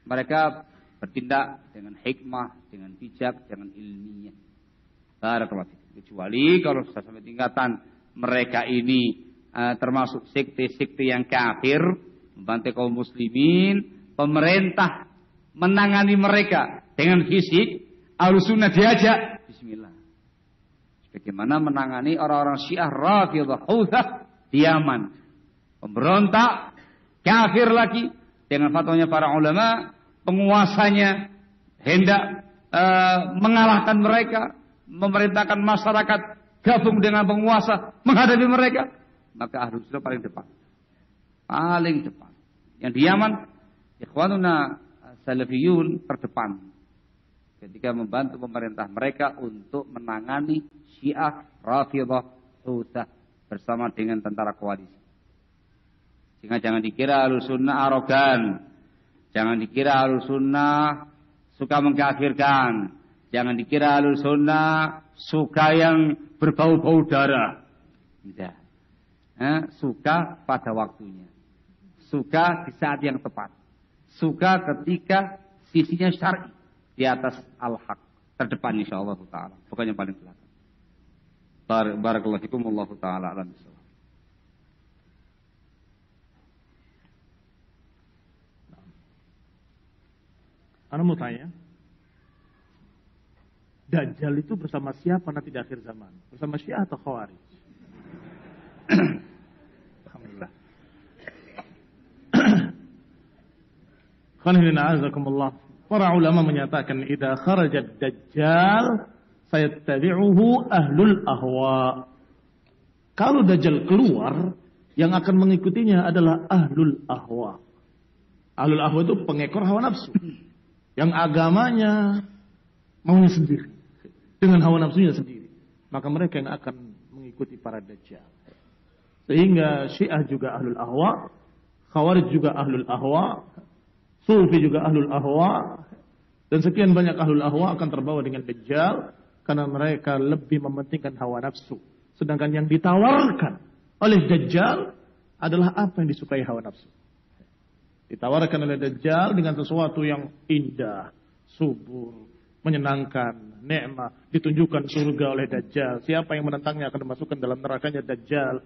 mereka bertindak dengan hikmah, dengan bijak, dengan ilmiah. Barakallahu. Kecuali kalau sudah sampai tingkatan mereka ini termasuk sekte-sekte yang kafir, membantai kaum muslimin, pemerintah menangani mereka dengan fisik, Ahlussunnah diajak, bismillah. Bagaimana menangani orang-orang Syiah Rafidhah Houthah di Yaman. Pemberontak, kafir lagi, dengan fatwanya para ulama, penguasanya hendak mengalahkan mereka, memerintahkan masyarakat gabung dengan penguasa menghadapi mereka, maka Ahlussunnah paling depan. Paling depan. Yang di Yaman, ikhwanuna salafiyun terdepan ketika membantu pemerintah mereka untuk menangani Syiah Rafidhah Houthah bersama dengan tentara koalisi. Sehingga jangan dikira Ahlussunnah arogan, jangan dikira Ahlussunnah suka mengkafirkan, jangan dikira Ahlussunnah suka yang berbau-bau darah. Tidak. Suka pada waktunya, suka di saat yang tepat, suka ketika sisinya syar'i di atas al-haq, terdepan insyaallah taala, bukan yang paling belakang. Barakallahu fikum, wallahu taala alam bisawab. Ana mau tanya, Dajjal itu bersama siapa nanti di akhir zaman? Bersama Syiah atau Khawarij? Alhamdulillah. Alhamdulillah. Para ulama menyatakan idza kharaja Dajjal sayattabi'uhu ahlul ahwa. Kalau Dajjal keluar, yang akan mengikutinya adalah ahlul ahwa. Ahlul ahwa itu pengekor hawa nafsu, yang agamanya maunya sendiri, dengan hawa nafsunya sendiri. Maka mereka yang akan mengikuti para Dajjal. Sehingga Syiah juga ahlul ahwa, Khawarij juga ahlul ahwa, Sufi juga ahlul ahwa, dan sekian banyak ahlul ahwa akan terbawa dengan Dajjal karena mereka lebih mementingkan hawa nafsu. Sedangkan yang ditawarkan oleh Dajjal adalah apa yang disukai hawa nafsu. Ditawarkan oleh Dajjal dengan sesuatu yang indah, subur, menyenangkan, nikmat, ditunjukkan surga oleh Dajjal. Siapa yang menentangnya akan dimasukkan dalam nerakanya Dajjal.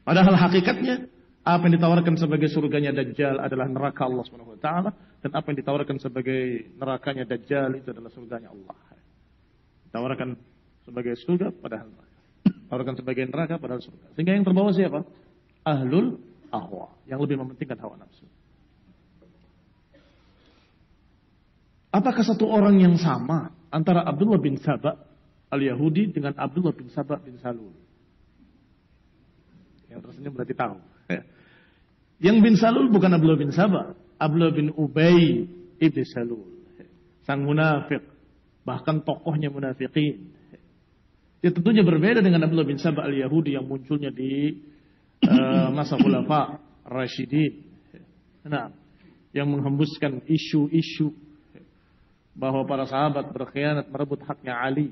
Padahal hakikatnya apa yang ditawarkan sebagai surganya Dajjal adalah neraka Allah Subhanahu wa taala, dan apa yang ditawarkan sebagai nerakanya Dajjal itu adalah surganya Allah. Ditawarkan sebagai surga padahal neraka. Ditawarkan sebagai neraka padahal surga. Sehingga yang terbawa siapa? Ahlul ahwa, yang lebih mementingkan hawa nafsu. Apakah satu orang yang sama antara Abdullah bin Saba al-Yahudi dengan Abdullah bin Saba bin Salul? Yang tersenyum berarti tahu. Yang bin Salul bukan Abdullah bin Saba, Abdullah bin Ubay ibn Salul, sang munafik, bahkan tokohnya munafikin. Dia tentunya berbeda dengan Abdullah bin Saba al-Yahudi yang munculnya di masa Khulafa Rasyidin. Nah, yang menghembuskan isu-isu bahwa para sahabat berkhianat merebut haknya Ali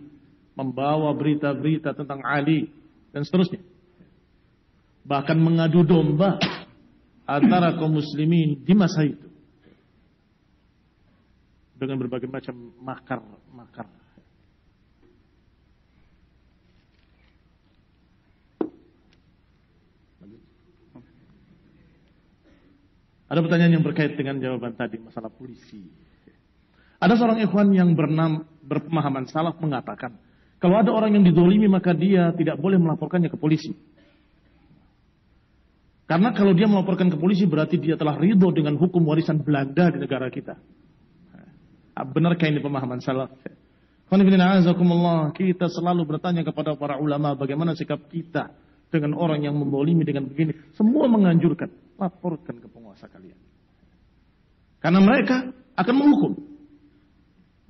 membawa berita-berita tentang Ali dan seterusnya. Bahkan mengadu domba antara kaum muslimin di masa itu dengan berbagai macam makar. Ada pertanyaan yang berkait dengan jawaban tadi masalah polisi. Ada seorang ikhwan yang berpemahaman salaf mengatakan, kalau ada orang yang dizalimi maka dia tidak boleh melaporkannya ke polisi. Karena kalau dia melaporkan ke polisi berarti dia telah ridho dengan hukum warisan Belanda di negara kita. Benarkah ini pemahaman salaf? Kita selalu bertanya kepada para ulama bagaimana sikap kita dengan orang yang menzalimi dengan begini. Semua menganjurkan, laporkan ke penguasa kalian. Karena mereka akan menghukum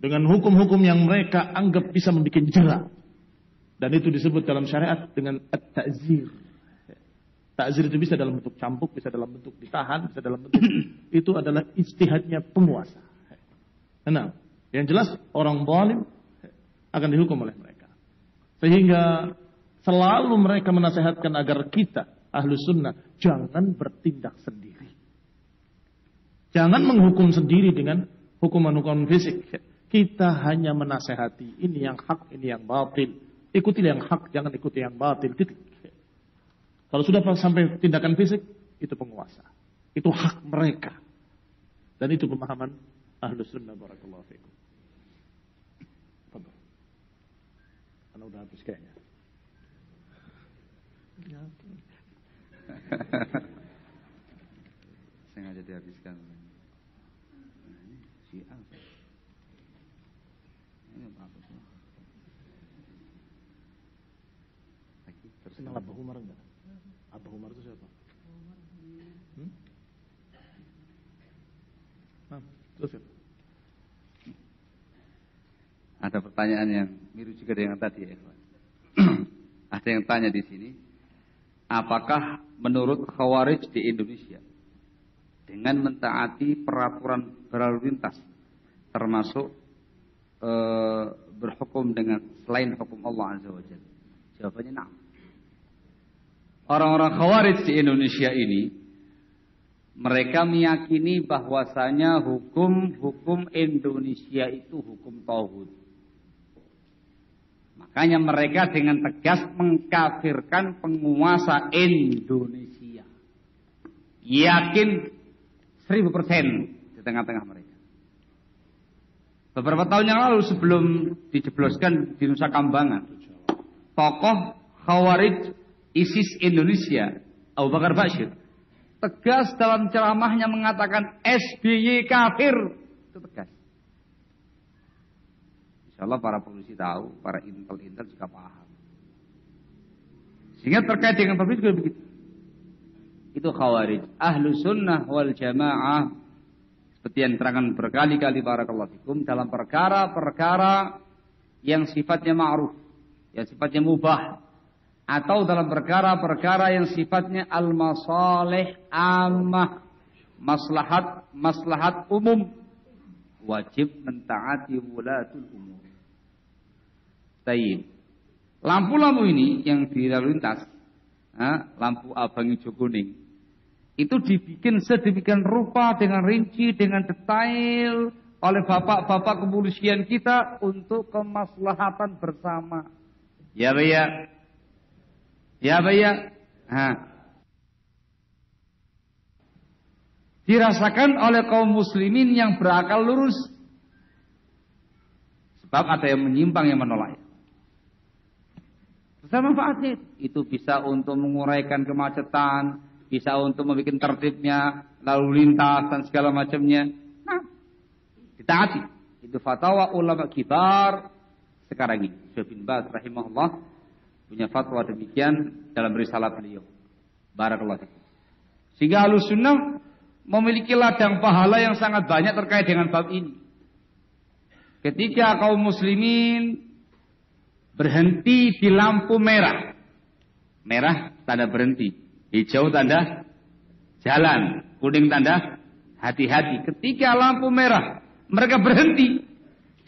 dengan hukum-hukum yang mereka anggap bisa membuat jera. Dan itu disebut dalam syariat dengan at-ta'zir. Ta'zir itu bisa dalam bentuk cambuk, bisa dalam bentuk ditahan, bisa dalam bentuk itu adalah ijtihadnya penguasa. Nah, yang jelas orang zalim akan dihukum oleh mereka. Sehingga selalu mereka menasihatkan agar kita ahlu sunnah jangan bertindak sendiri. Jangan menghukum sendiri dengan hukuman-hukuman fisik. Kita hanya menasehati ini yang hak, ini yang batil. Ikuti yang hak, jangan ikuti yang batil. Titik. Kalau sudah sampai tindakan fisik, itu penguasa. Itu hak mereka. Dan itu pemahaman ahlu sunnah. Barakallahu fiikum. Karena udah habis kayaknya. Sengaja dihabiskan. Syiah. Ini bagus. Lagi terus. Kenal Abu Umar enggak? Abu Umar itu siapa? Terus ya? Ada pertanyaan yang mirip juga dengan tadi ya. Ada yang tanya di sini, apakah menurut Khawarij di Indonesia dengan mentaati peraturan berlalu lintas termasuk berhukum dengan selain hukum Allah Azza wa Jalla? Jawabannya na'am. Orang-orang Khawarij di Indonesia ini mereka meyakini bahwasanya hukum Indonesia itu hukum tauhid. Makanya mereka dengan tegas mengkafirkan penguasa Indonesia. Yakin 1000% di tengah-tengah mereka. Beberapa tahun yang lalu sebelum dijebloskan di Nusa Kambangan, tokoh Khawarij ISIS Indonesia, Abu Bakar Bashir, tegas dalam ceramahnya mengatakan SBY kafir. Itu tegas. Insyaallah para polisi tahu, para intel juga paham. Sehingga terkait dengan publik juga begitu. Itu Khawarij. Ahlu sunnah wal jamaah, seperti yang diterangkan berkali-kali barakallahu fikum, dalam perkara-perkara yang sifatnya ma'ruf, yang sifatnya mubah, atau dalam perkara-perkara yang sifatnya al-masalih ammah, maslahat umum, wajib mentaati wulatul umur. Taib. Lampu-lampu ini yang di lalu lintas, lampu abang hijau kuning, itu dibikin sedemikian rupa dengan rinci, dengan detail oleh bapak-bapak kepolisian kita untuk kemaslahatan bersama. Ya, Baya. Ya, Baya. Dirasakan oleh kaum muslimin yang berakal lurus. Sebab ada yang menyimpang, yang menolak. Sama manfaatnya. Itu bisa untuk menguraikan kemacetan, bisa untuk membuat tertibnya lalu lintas dan segala macamnya. Nah, ditaati. Itu fatwa ulama kibar sekarang ini. Syekh bin Baz rahimahullah punya fatwa demikian dalam risalah beliau. Barakallahu fikum. Sehingga Ahlussunnah memiliki ladang pahala yang sangat banyak terkait dengan bab ini. Ketika kaum muslimin berhenti di lampu merah. Merah tanda berhenti, hijau tanda jalan, kuning tanda hati-hati. Ketika lampu merah, mereka berhenti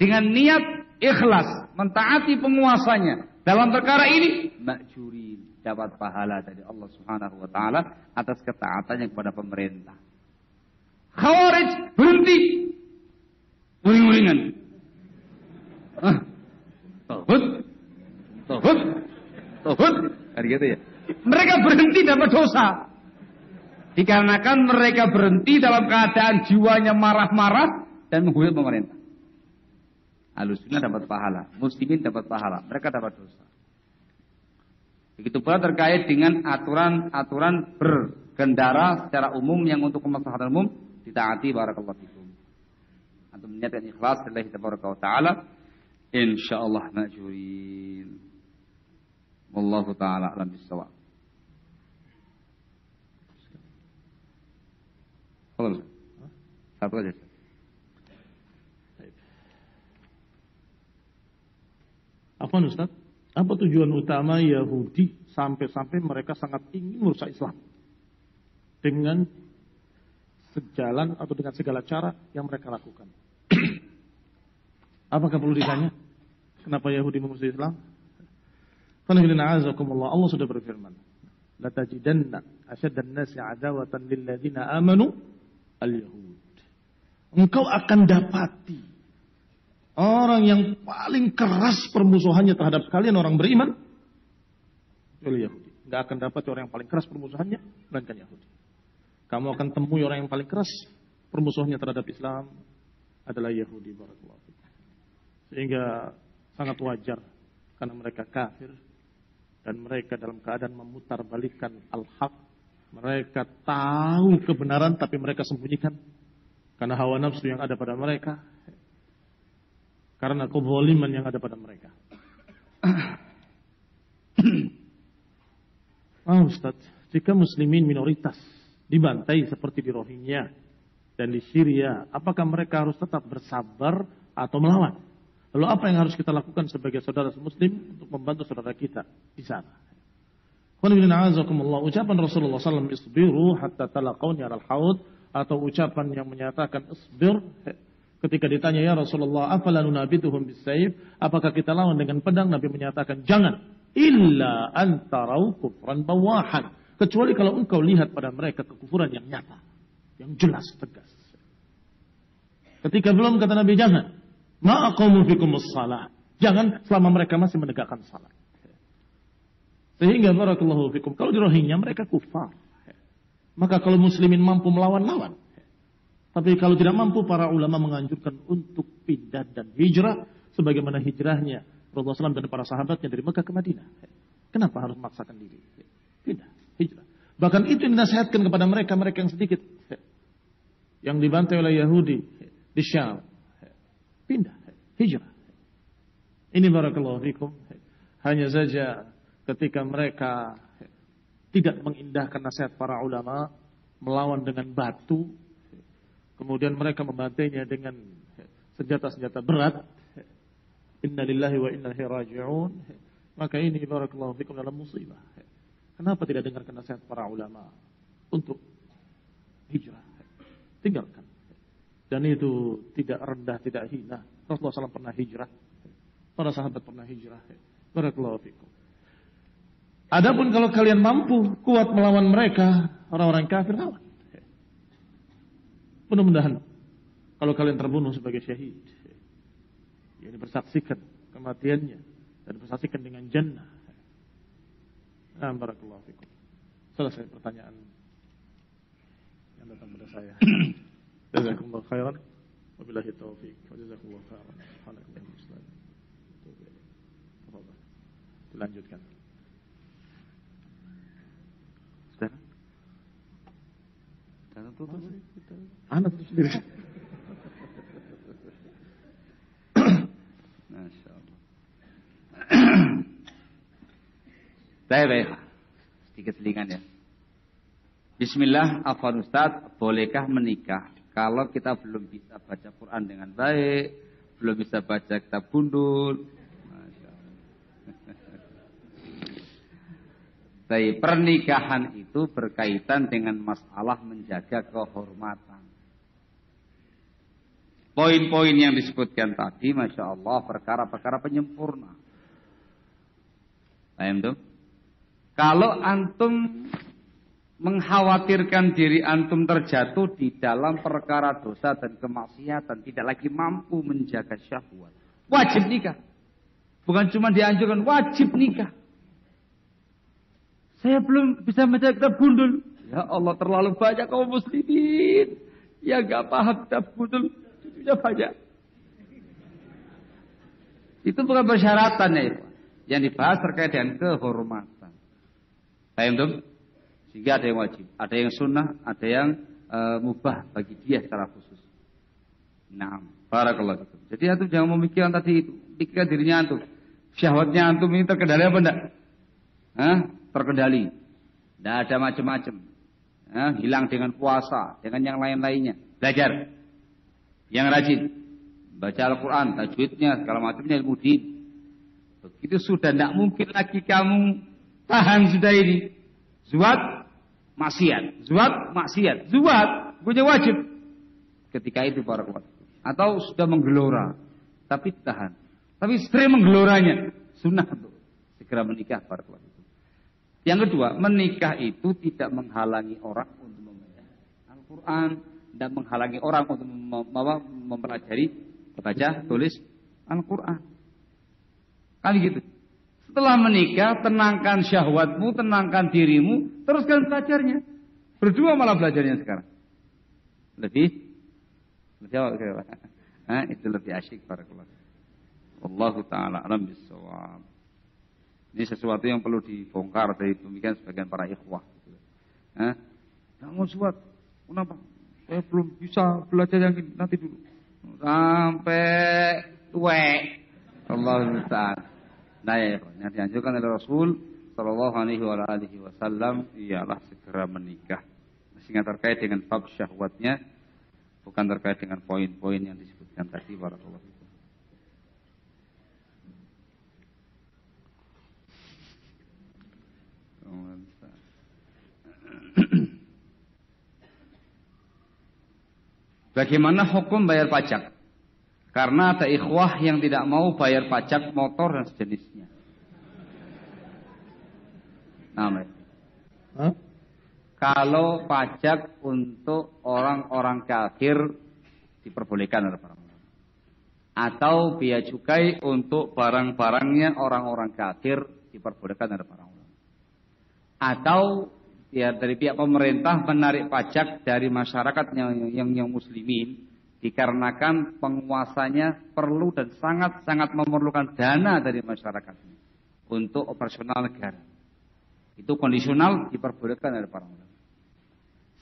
dengan niat ikhlas mentaati penguasanya dalam perkara ini, ma'jurin, dapat pahala dari Allah Subhanahu wa taala atas ketaatannya kepada pemerintah. Khawarij berhenti uring-uringan. Tohut, kan gitu ya. Mereka berhenti dapat dosa. Dikarenakan mereka berhenti dalam keadaan jiwanya marah-marah dan menghujat pemerintah. Ahlussunnah dapat pahala, muslimin dapat pahala, mereka dapat dosa. Begitu pula terkait dengan aturan-aturan berkendara secara umum yang untuk kemaslahatan umum ditaati, barakallahu fikum. Antum niatkan ikhlas lillahi tabaraka wa taala, insyaallah ma'jurin. Wallahu taala alam bis-shawab. Satu aja. Apa Ustaz? Apa tujuan utama Yahudi sampai-sampai mereka sangat ingin merusak Islam dengan sejalan atau dengan segala cara yang mereka lakukan? Apakah perlu ditanya kenapa Yahudi memusuhi Islam? Allah sudah berfirman, la tajidanna asyaddan nasi adawatan lil ladzina amanu al-yahud. Engkau akan dapati orang yang paling keras permusuhannya terhadap kalian orang beriman oleh Yahudi. Enggak akan dapat orang yang paling keras permusuhannya melainkan Yahudi. Kamu akan temui orang yang paling keras permusuhannya terhadap Islam adalah Yahudi, barakallahu fikum. Sehingga sangat wajar karena mereka kafir dan mereka dalam keadaan memutarbalikkan al-haq. Mereka tahu kebenaran tapi mereka sembunyikan karena hawa nafsu yang ada pada mereka, karena kezaliman yang ada pada mereka. Ustaz, jika muslimin minoritas dibantai seperti di Rohingya dan di Syria, apakah mereka harus tetap bersabar atau melawan? Lalu apa yang harus kita lakukan sebagai saudara muslim untuk membantu saudara kita di sana? Ucapan Rasulullah SAW, isbiru hatta talaqawni alal haud, atau ucapan yang menyatakan isbir ketika ditanya, ya Rasulullah, afala nunabituhum bisayf, apakah kita lawan dengan pedang? Nabi menyatakan, jangan, illa antarau kufran bawahan, kecuali kalau engkau lihat pada mereka kekufuran yang nyata, yang jelas, tegas. Ketika belum, kata Nabi, jangan. Ma'aqamu fikumus salat. Jangan selama mereka masih menegakkan salat. Sehingga barakallahu fikum, kalau di Rohingya mereka kufar. Maka kalau muslimin mampu melawan, lawan. Tapi kalau tidak mampu, para ulama menganjurkan untuk pindah dan hijrah. Sebagaimana hijrahnya Rasulullah SAW dan para sahabatnya dari Mekah ke Madinah. Kenapa harus memaksakan diri? Pindah, hijrah. Bahkan itu yang dinasihatkan kepada mereka yang sedikit. Yang dibantai oleh Yahudi di Syam. Pindah, hijrah. Ini barakallahu fikum. Hanya saja ketika mereka tidak mengindahkan nasihat para ulama, melawan dengan batu, kemudian mereka membantainya dengan senjata-senjata berat, inna lillahi wa inna ilaihi raji'un, maka ini barakallahu fikum dalam musibah. Kenapa tidak dengarkan nasihat para ulama untuk hijrah? Tinggalkan. Dan itu tidak rendah, tidak hina. Rasulullah SAW pernah hijrah. Para sahabat pernah hijrah. Barakallahu fikum. Adapun kalau kalian mampu kuat melawan mereka, orang-orang kafir, lawan. Mudah-mudahan kalau kalian terbunuh sebagai syahid, ini bersaksikan kematiannya dan bersaksikan dengan jannah. Barakallahu fikum. Selesai pertanyaan yang datang pada saya. Jazakumullah khairan. Wabillahi taufiq. Wa jazakumullah khairan. Subhanakallahumma wa bihamdika. Dilanjutkan. Sudah? Jangan tutup. Anak tutup sendiri. Masya Allah. Baik. Sedikit selingan ya. Bismillah, afwan Ustaz, bolehkah menikah kalau kita belum bisa baca Quran dengan baik, belum bisa baca kitab gundul? Masya Allah. Tapi pernikahan itu berkaitan dengan masalah menjaga kehormatan. poin-poin yang disebutkan tadi, Masya Allah, perkara-perkara penyempurna. Paham tuh? Kalau antum mengkhawatirkan diri antum terjatuh di dalam perkara dosa dan kemaksiatan, tidak lagi mampu menjaga syahwat, wajib nikah. Bukan cuma dianjurkan, wajib nikah. Saya belum bisa menjaga kitab gundul. Ya Allah, terlalu banyak kaum muslimin yang gak paham kitab gundul, cucunya banyak. Itu bukan persyaratan ya. Yang dibahas terkait dengan kehormatan. Paham tuh? Sehingga ada yang wajib, ada yang sunnah, ada yang mubah bagi dia secara khusus. Naam, barakallahu fikum. Jadi antum jangan memikirkan tadi itu, pikirkan dirinya antum. Syahwatnya antum ini terkendali apa enggak? Terkendali. Tidak ada macam-macam. Hilang dengan puasa, dengan yang lain-lainnya. Belajar. Yang rajin. Baca Al-Quran, tajwidnya, segala macamnya, ilmu din. Begitu sudah tidak mungkin lagi kamu tahan sudah ini. Zuhad, maksiat. Zuhad, maksiat. Zuhad, punya wajib. Ketika itu para kuat. Atau sudah menggelora. Tapi tahan. Tapi sering menggeloranya. Sunnah untuk segera menikah para kuat. Yang kedua, menikah itu tidak menghalangi orang untuk membaca Al-Quran. Tidak menghalangi orang untuk mempelajari, membaca, tulis Al-Quran. Kali gitu. Setelah menikah, tenangkan syahwatmu, tenangkan dirimu, teruskan belajarnya. Berdua malah belajarnya sekarang. Lebih itu lebih asyik para keluarga. Wallahu ta'ala alam bissawab. Ini sesuatu yang perlu dibongkar dari pemikiran sebagian para ikhwah. Kamu suat, kenapa? Saya belum bisa belajar yang ini, nanti dulu. Sampai tuwek. Allahu ta'ala. Nah ya, yang dianjurkan oleh Rasul Sallallahu Alaihi Wasallam ialah segera menikah. Sehingga terkait dengan bab syahwatnya, bukan terkait dengan poin-poin yang disebutkan tadi. Barakallahu fikum. Bagaimana hukum bayar pajak? Karena ada ikhwah yang tidak mau bayar pajak motor dan sejenisnya. Kalau pajak untuk orang-orang kafir diperbolehkan oleh para ulama. Atau biaya cukai untuk barang-barangnya orang-orang kafir diperbolehkan oleh para ulama. Atau ya dari pihak pemerintah menarik pajak dari masyarakat yang muslimin dikarenakan penguasanya perlu dan sangat-sangat memerlukan dana dari masyarakat untuk operasional negara. Itu kondisional diperbolehkan oleh para ulama.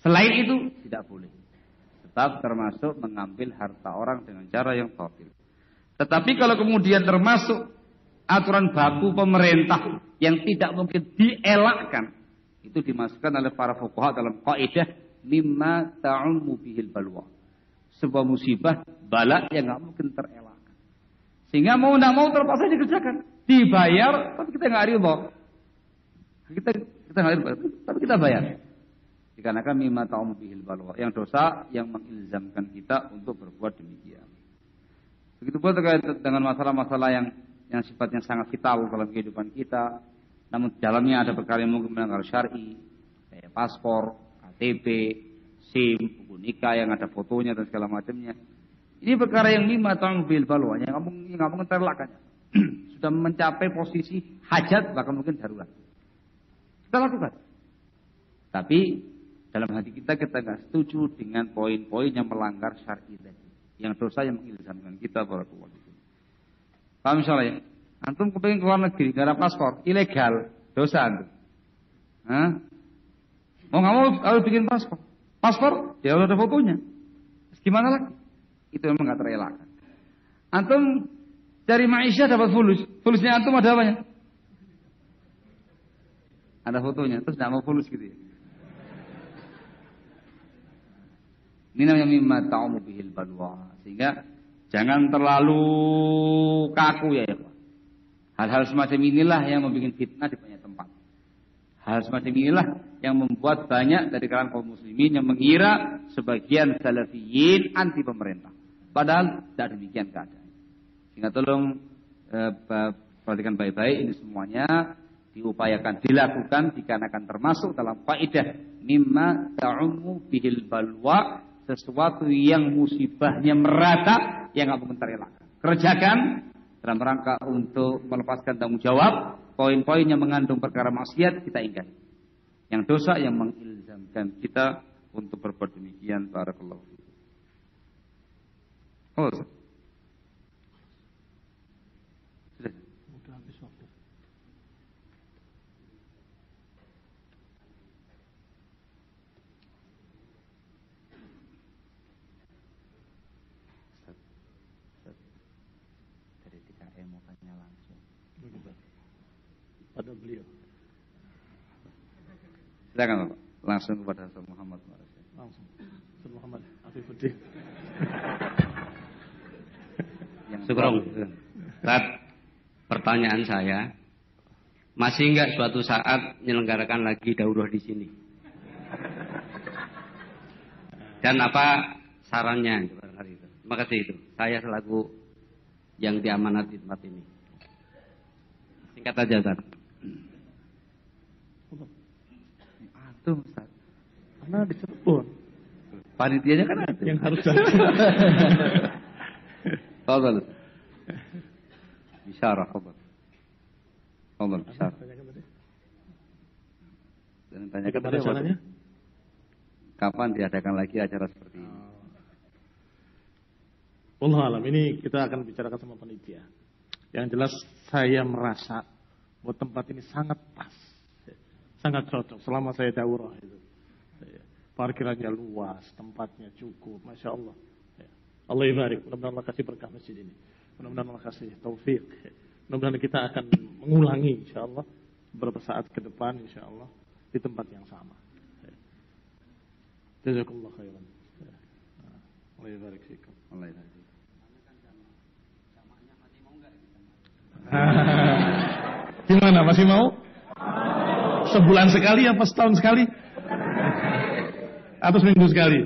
Selain itu tidak boleh. Sebab termasuk mengambil harta orang dengan cara yang batil. Tetapi kalau kemudian termasuk aturan baku pemerintah yang tidak mungkin dielakkan, itu dimasukkan oleh para fuqaha dalam kaidah mimma ta'ummu bihil balwa. Sebuah musibah, bala yang nggak mungkin terelakkan. Sehingga mau nggak mau terpaksa dikerjakan, dibayar, tapi kita nggak ridho. Kita nggak ridho, tapi kita bayar. Dikarenakan mimma ta'ummu bihil balwa, yang dosa yang mengilzamkan kita untuk berbuat demikian. Begitu pula terkait dengan masalah-masalah yang sifatnya sangat vital dalam kehidupan kita, namun di dalamnya ada perkara yang mungkin melanggar syar'i, kayak paspor, KTP, SIM, buku nikah yang ada fotonya dan segala macamnya. Ini perkara yang mimma ta'ummu bihil balwa, yang nggak mungkin terelakkan. Sudah mencapai posisi hajat, bahkan mungkin darurat. Kita lakukan. Tapi dalam hati kita nggak setuju dengan poin-poin yang melanggar syar'i tadi, yang dosa yang mengilzamkan kita barakallahu fikum. Paham insyaallah ya? Antum kepengin keluar negeri, nggak ada paspor, ilegal, dosa antum. Mau nggak mau harus bikin paspor. Paspor, dia udah ada fotonya. Terus gimana lagi? Itu memang nggak terelakkan. Antum cari maisha dapat fulus, fulusnya antum ada apanya? Ada fotonya, terus nggak mau fulus gitu ya. Ini namanya mimma ta'ummu bihil balwa. Sehingga jangan terlalu kaku ya. Hal-hal semacam inilah yang membuat fitnah di banyak tempat. Hal semacam inilah yang membuat banyak dari kalangan kaum muslimin yang mengira sebagian salafiyin anti pemerintah. Padahal tidak demikian keadaan. Sehingga tolong perhatikan baik-baik, ini semuanya diupayakan, dilakukan dikarenakan termasuk dalam faedah mimma ta'ummu bihil balwa, sesuatu yang musibahnya merata yang kamu terelakkan. Kerjakan dalam rangka untuk melepaskan tanggung jawab. Poin-poin yang mengandung perkara maksiat kita ingkari. Yang dosa yang mengilzamkan kita untuk berbuat demikian. Barakallahu fiikum. Oh, sudah. Udah habis waktu. Dari 3M mau tanya langsung. Pada beliau. Silakan Bapak, langsung kepada Ustaz Muhammad. Langsung. Ustaz Muhammad Afifuddin. Syukur. Ustaz, pertanyaan saya, masih enggak suatu saat menyelenggarakan lagi daurah di sini? Dan apa sarannya itu barangkali itu? Terima kasih itu. Saya selaku yang diamanati tempat ini. Singkat aja, Ustaz. Tuh Ustaz. Karena di Cirebon. Panitianya kan ada. Yang harus datang. Tafadhal. Bisyarah, tafadhal. Tafadhal, bisyarah. Dan tanya kepada acaranya? Kapan diadakan lagi acara seperti ini? Wallahu alam, ini kita akan bicarakan sama panitia. Yang jelas saya merasa bahwa tempat ini sangat pas. Sangat cocok selama saya daurah itu. Parkirannya luas, tempatnya cukup, Masya Allah. Allah ibarik, mudah-mudahan Allah kasih berkah masjid ini. Mudah-mudahan Allah kasih taufik. Mudah-mudahan kita akan mengulangi insya Allah beberapa saat ke depan insya Allah di tempat yang sama. Jazakallah khairan. Allah ibarik fikum. Allah ibarik. Gimana, masih mau? Sebulan sekali apa setahun sekali? Atau seminggu sekali?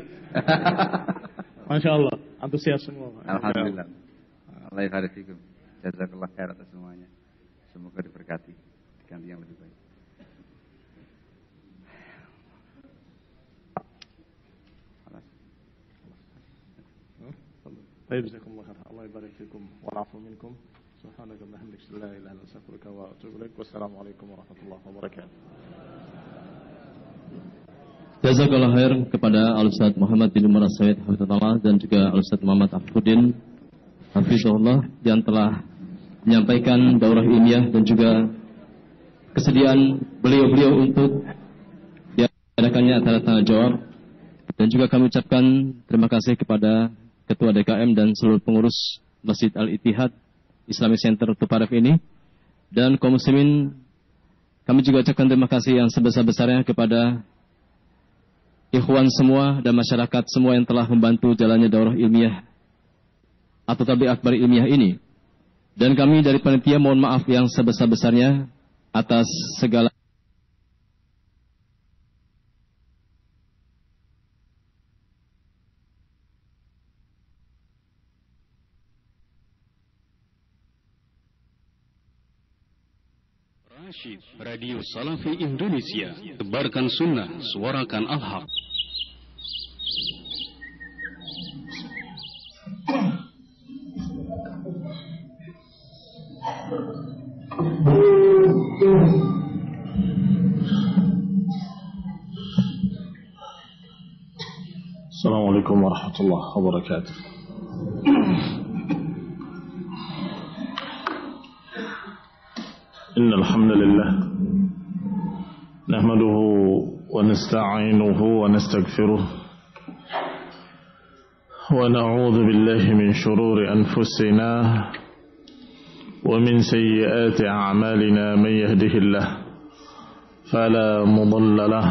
Masya Allah, antusias semua. Alhamdulillah. Allah ibarik fikum. Jazakallah khair atas semuanya. Semoga diberkati, diganti yang lebih baik. Baik, jazakumullah khair. Allah ibarik fikum wa afu minkum. Subhanaka wa bihamdika la ilaha illa anta astaghfiruka wa atubu ilaik. Wassalamualaikum warahmatullahi wabarakatuh. Jazakallah khair kepada Al-Ustaz Muhammad bin Umar As-Said Hafizahullah dan juga Al-Ustaz Muhammad Afifuddin Hafizahullah yang telah menyampaikan daurah ilmiah dan juga kesediaan beliau-beliau untuk diadakannya acara tanya jawab. Dan juga kami ucapkan terima kasih kepada Ketua DKM dan seluruh pengurus Masjid Al-Ittihad Islamic Center Tuparef ini. Dan kaum muslimin, kami juga ucapkan terima kasih yang sebesar-besarnya kepada ikhwan semua dan masyarakat semua yang telah membantu jalannya daurah ilmiah atau tabligh akbar ilmiah ini. Dan kami dari panitia mohon maaf yang sebesar-besarnya atas segala Radio Salafi Indonesia, tebarkan sunnah, suarakan al-haq. Assalamualaikum warahmatullahi wabarakatuh. إن الحمد لله نحمده ونستعينه ونستغفره ونعوذ بالله من شرور أنفسنا ومن سيئات أعمالنا من يهده الله فلا مضل له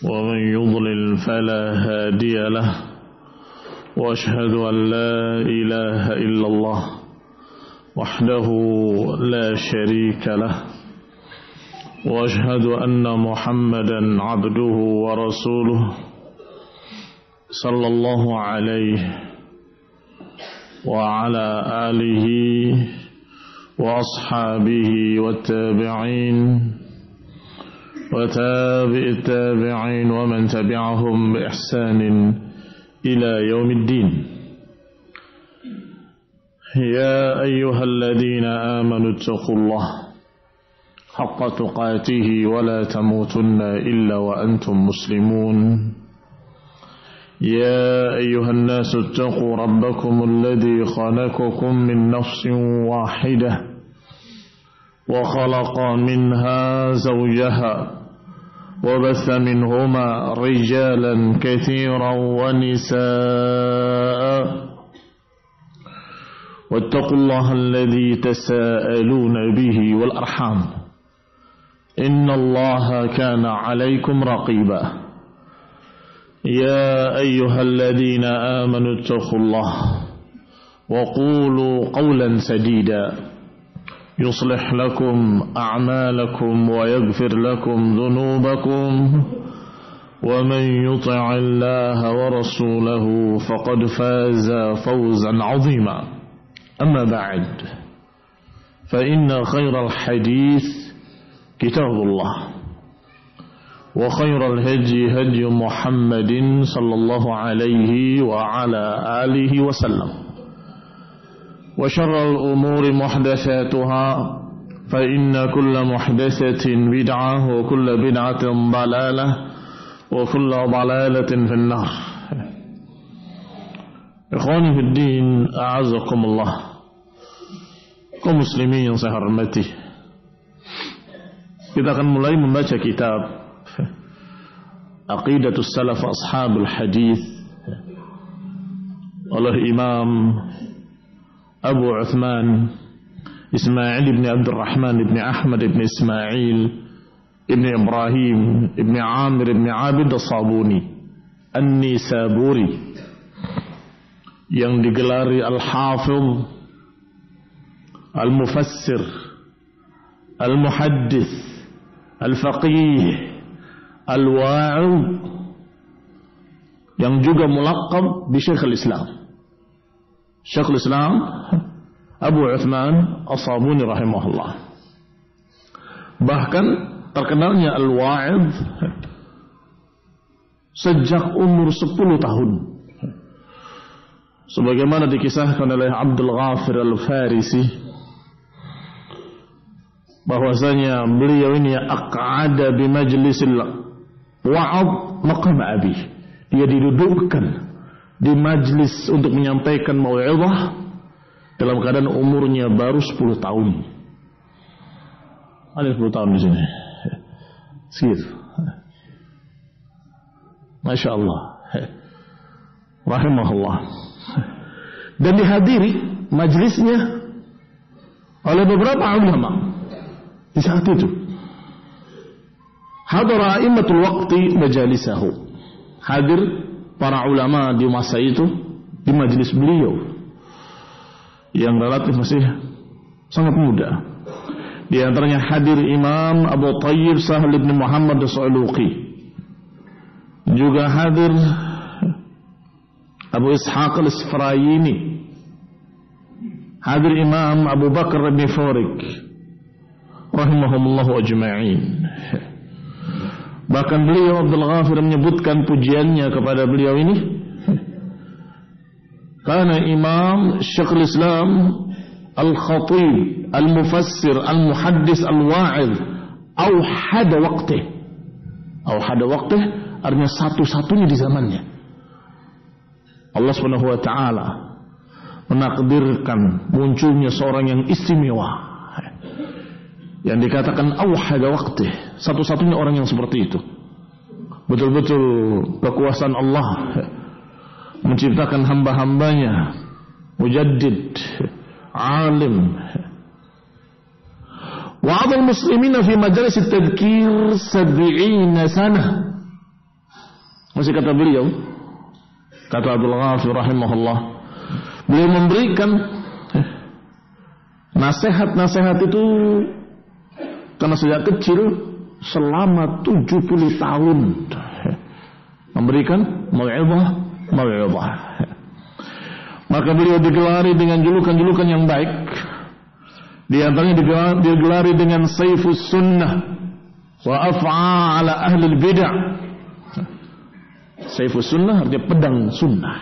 ومن يضلل فلا هادي له وأشهد أن لا إله إلا الله وحده لا شريك له وأشهد أن محمدا عبده ورسوله صلى الله عليه وعلى آله وأصحابه والتابعين وتابع التابعين ومن تبعهم بإحسان إلى يوم الدين. يا أيها الذين آمنوا اتقوا الله حق تقاته ولا تموتن إلا وأنتم مسلمون. يا أيها الناس اتقوا ربكم الذي خلقكم من نفس واحدة وخلق منها زوجها وبث منهما رجالا كثيرا ونساء واتقوا الله الذي تساءلون به والأرحام إن الله كان عليكم رقيبا. يا أيها الذين آمنوا اتقوا الله وقولوا قولا سديدا يصلح لكم أعمالكم ويغفر لكم ذنوبكم ومن يطع الله ورسوله فقد فاز فوزا عظيما. أما بعد فإن خير الحديث كتاب الله وخير الهدي هدي محمد صلى الله عليه وعلى آله وسلم وشر الأمور محدثاتها فإن كل محدثة بدعة وكل بدعة ضلالة وكل ضلالة في النار. Ikhwani fi din, a'azzakumullah. Kaum muslimin yang saya hormati, kita akan mulai membaca kitab Aqidatus Salaf Ashabul Hadith oleh Imam Abu Uthman Ismail ibn Abdurrahman ibn Ahmad ibn Ismail ibn Ibrahim ibn Amir ibn Abid As-Sabuni An-Nisaburi, yang digelari Al-Hafidh, Al-Mufassir, Al-Muhaddith, Al-Faqih, Al-Wa'id, yang juga mulaqab bi Syekhul Islam, Syekhul Islam Abu Uthman As-Sabuni rahimahullah. Bahkan terkenalnya Al-Wa'id sejak umur 10 tahun, sebagaimana dikisahkan oleh Abdul Ghafir Al-Farisi bahwasanya beliau ini aq'ada bi majlisil wa'ad maqam abi, dia didudukkan di majlis untuk menyampaikan mau'izah dalam keadaan umurnya baru 10 tahun. Ada 10 tahun di sini. Segitu. Masya Allah. Rahimahullah. Dan dihadiri majlisnya oleh beberapa ulama di saat itu. Hadara a'immatul waqti majalisahu, hadir para ulama di masa itu di majlis beliau yang relatif masih sangat muda. Di antaranya hadir Imam Abu Tayyib Sahal ibn Muhammad As-Sa'luqi, juga hadir Abu Ishaq Al-Isfirayini, hadir Imam Abu Bakar ibn Furik rahimahumullahu ajma'in. Bahkan beliau Abdul Ghafir menyebutkan pujiannya kepada beliau ini, karena Imam Syekhul Islam Al-Khatib Al-Mufassir Al-Muhaddis Al-Wa'id awhada waqtih. Awhada waqtih artinya satu-satunya di zamannya. Allah Subhanahu wa taala menakdirkan munculnya seorang yang istimewa, yang dikatakan awhada waqtih, satu-satunya orang yang seperti itu. Betul-betul kekuasaan Allah menciptakan hamba-hambanya, mujaddid, alim. Wa'adul muslimina fi majalis at-tadhkir 70 sanah. Masih kata beliau, kata Abdul Ghafir rahimahullah, beliau memberikan nasihat-nasihat itu karena sejak kecil selama 70 tahun memberikan mau'izah. Maka beliau digelari dengan julukan-julukan yang baik. Di antaranya digelari dengan Saifus Sunnah wa af'a ala ahli bid'ah. Saifus Sunnah artinya pedang sunnah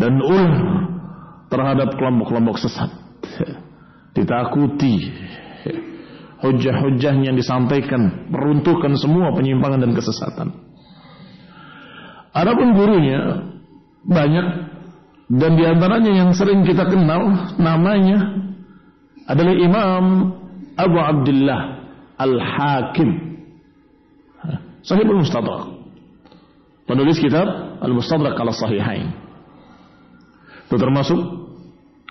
dan terhadap kelompok-kelompok sesat. Ditakuti hujah-hujahnya yang disampaikan meruntuhkan semua penyimpangan dan kesesatan. Adapun gurunya banyak, dan di antaranya yang sering kita kenal namanya adalah Imam Abu Abdullah Al-Hakim Sahibul Mustadrak, penulis kitab Al-Mustadrak ala Sahihain. Itu termasuk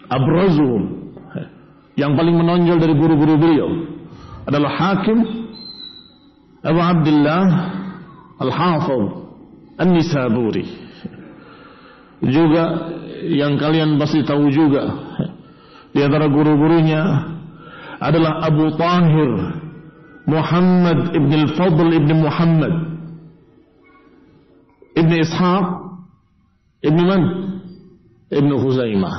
abrazuhum, yang paling menonjol dari guru-guru beliau adalah Hakim Abu Abdullah Al-Hafidh An-Nisaburi. Juga yang kalian pasti tahu juga, di antara guru-gurunya adalah Abu Tahir Muhammad ibn al-Fadl ibn Muhammad ibn Ishaq ibn man? Ibn Khuzaimah.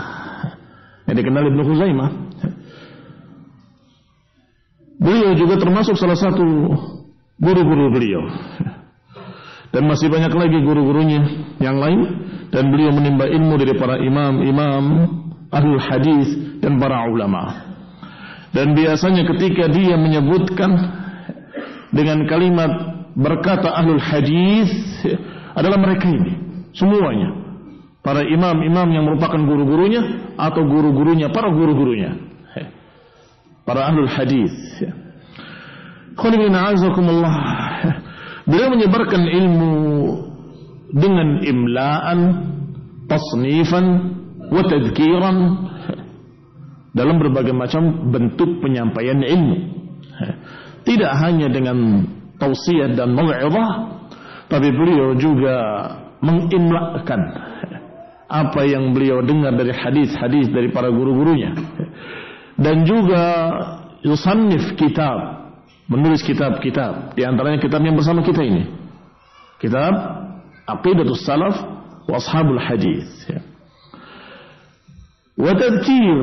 Yang dikenal Ibn Khuzaimah. Beliau juga termasuk salah satu guru-guru beliau. Dan masih banyak lagi guru-gurunya yang lain. Dan beliau menimba ilmu dari para imam-imam ahlul hadis dan para ulama. Dan biasanya ketika dia menyebutkan dengan kalimat berkata ahlul hadis, adalah mereka ini semuanya, para imam-imam yang merupakan guru-gurunya atau guru-gurunya para guru-gurunya, para ahlul hadis. Beliau menyebarkan ilmu dengan imla'an, tasnifan, wa tadhkiran, dalam berbagai macam bentuk penyampaian ilmu. Tidak hanya dengan tausiah dan mau'izah, tapi beliau juga mengimla'kan apa yang beliau dengar dari hadis-hadis dari para guru-gurunya. Dan juga yusannif kitab, menulis kitab-kitab. Di antaranya kitab yang bersama kita ini, kitab Aqidatus Salaf wa Ashabul Hadis. Wa tadhkir,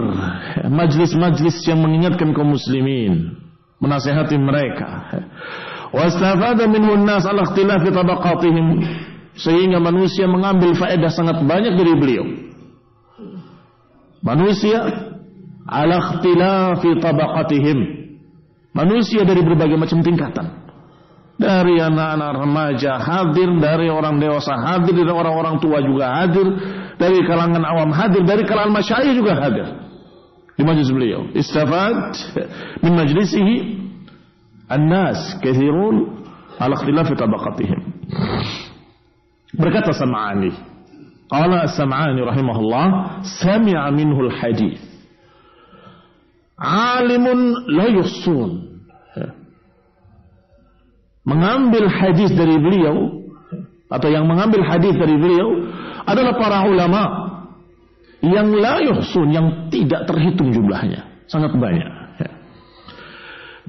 majlis-majlis yang mengingatkan kaum muslimin, menasihati mereka. Wa istafada minhu an-nas ala ikhtilafi tabaqatihim, sehingga manusia mengambil faedah sangat banyak dari beliau. Manusia ala ikhtilafi tabaqatihim, manusia dari berbagai macam tingkatan. Dari anak-anak remaja hadir, dari orang dewasa hadir, dari orang-orang tua juga hadir, dari kalangan awam hadir, dari kalangan masyayikh juga hadir di majlis beliau. Istafad min majlisihi an-nas katsirun ala ikhtilafi tabaqatihim. Berkata Sam'ani, qala Sam'ani rahimahullah, sami'a minhu al-hadith alimun la yuhsun. Mengambil hadis dari beliau, atau yang mengambil hadis dari beliau adalah para ulama yang la yuhsun, yang tidak terhitung jumlahnya, sangat banyak.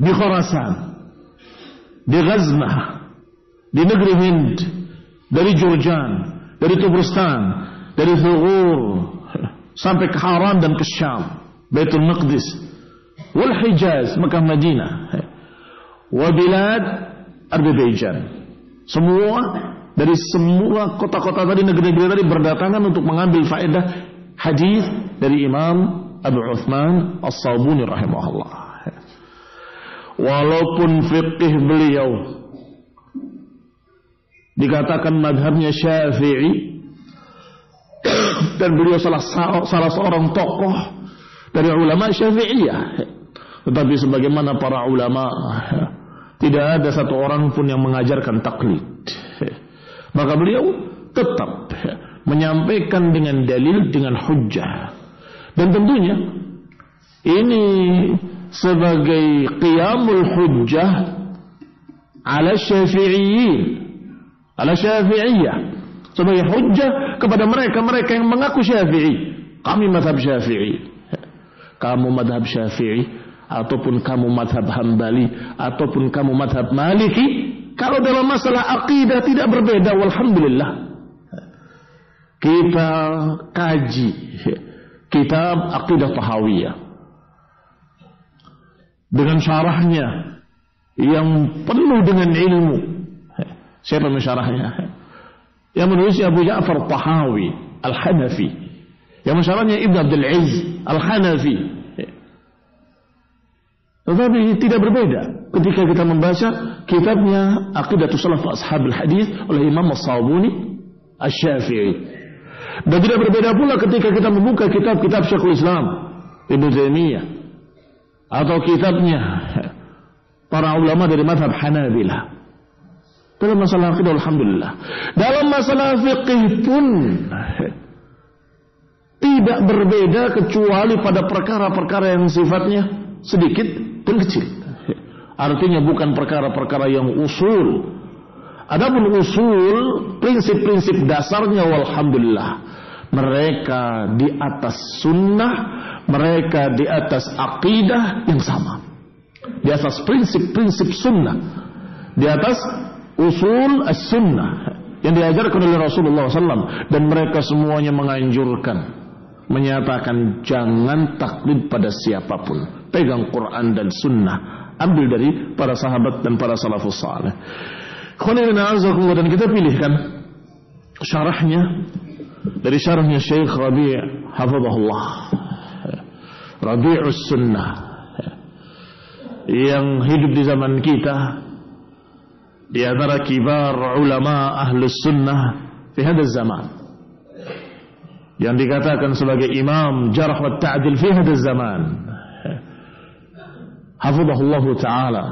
Di Khurasan, di Ghaznah, di negeri Hind, dari Jurjan, dari Tuburstan, dari Thughur, sampai ke Haram dan ke Syam, Baitul Maqdis, wal Hijaz, Mekah, Madinah, wa bilad Azerbaijan. Semua dari semua kota-kota tadi, negeri-negeri tadi berdatangan untuk mengambil faedah hadis dari Imam Abu Uthman As-Sabuni rahimahullah. Walaupun fiqh beliau dikatakan madhabnya Syafi'i, dan beliau salah seorang tokoh dari ulama Syafi'iyah, tetapi sebagaimana para ulama, tidak ada satu orang pun yang mengajarkan taklid. Maka beliau tetap menyampaikan dengan dalil, dengan hujjah. Dan tentunya ini sebagai qiyamul hujjah ala Syafi'iyyin, ala Syafi'iyah, sebagai hujjah kepada mereka yang mengaku Syafi'i. Kami mazhab Syafi'i, kamu mazhab Syafi'i, ataupun kamu mazhab Hambali, ataupun kamu mazhab Maliki, kalau dalam masalah akidah tidak berbeda, walhamdulillah. kita kaji kitab Aqidah Tahawiyah dengan syarahnya yang penuh dengan ilmu. Siapa mensyarahnya? Yang menulisnya Abu Ja'far Tahawi Al-Hanafi, yang mensyarahnya Ibn Abdul Aziz Al-Hanafi. Tetapi tidak berbeda ketika kita membaca kitabnya Aqidatus Salaf Ashabil Hadis oleh Imam As-Sabuni Asy-Syafi'i. Dan tidak berbeda pula ketika kita membuka kitab-kitab Syekhul Islam Ibnu Taimiyah atau kitabnya para ulama dari mazhab Hanabilah. Dalam masalah akidah, alhamdulillah. Dalam masalah fiqih pun tidak berbeda kecuali pada perkara-perkara yang sifatnya sedikit dan kecil. Artinya bukan perkara-perkara yang usul. Adapun usul, prinsip-prinsip dasarnya, walhamdulillah, mereka di atas sunnah, mereka di atas akidah yang sama, di atas prinsip-prinsip sunnah, di atas usul as-sunnah yang diajarkan oleh Rasulullah SAW. Dan mereka semuanya menganjurkan, menyatakan jangan taklid pada siapapun, pegang Quran dan sunnah, ambil dari para sahabat dan para salafus saleh. Dan kita pilihkan syarahnya dari syarahnya Syekh Rabi' hafizahullah, Rabi'us Sunnah, yang hidup di zaman kita, di antara kibar ulama ahlus sunnah fi hadha zaman, yang dikatakan sebagai imam jarh wa ta'dil fi hadha zaman. Hafizahullah ta'ala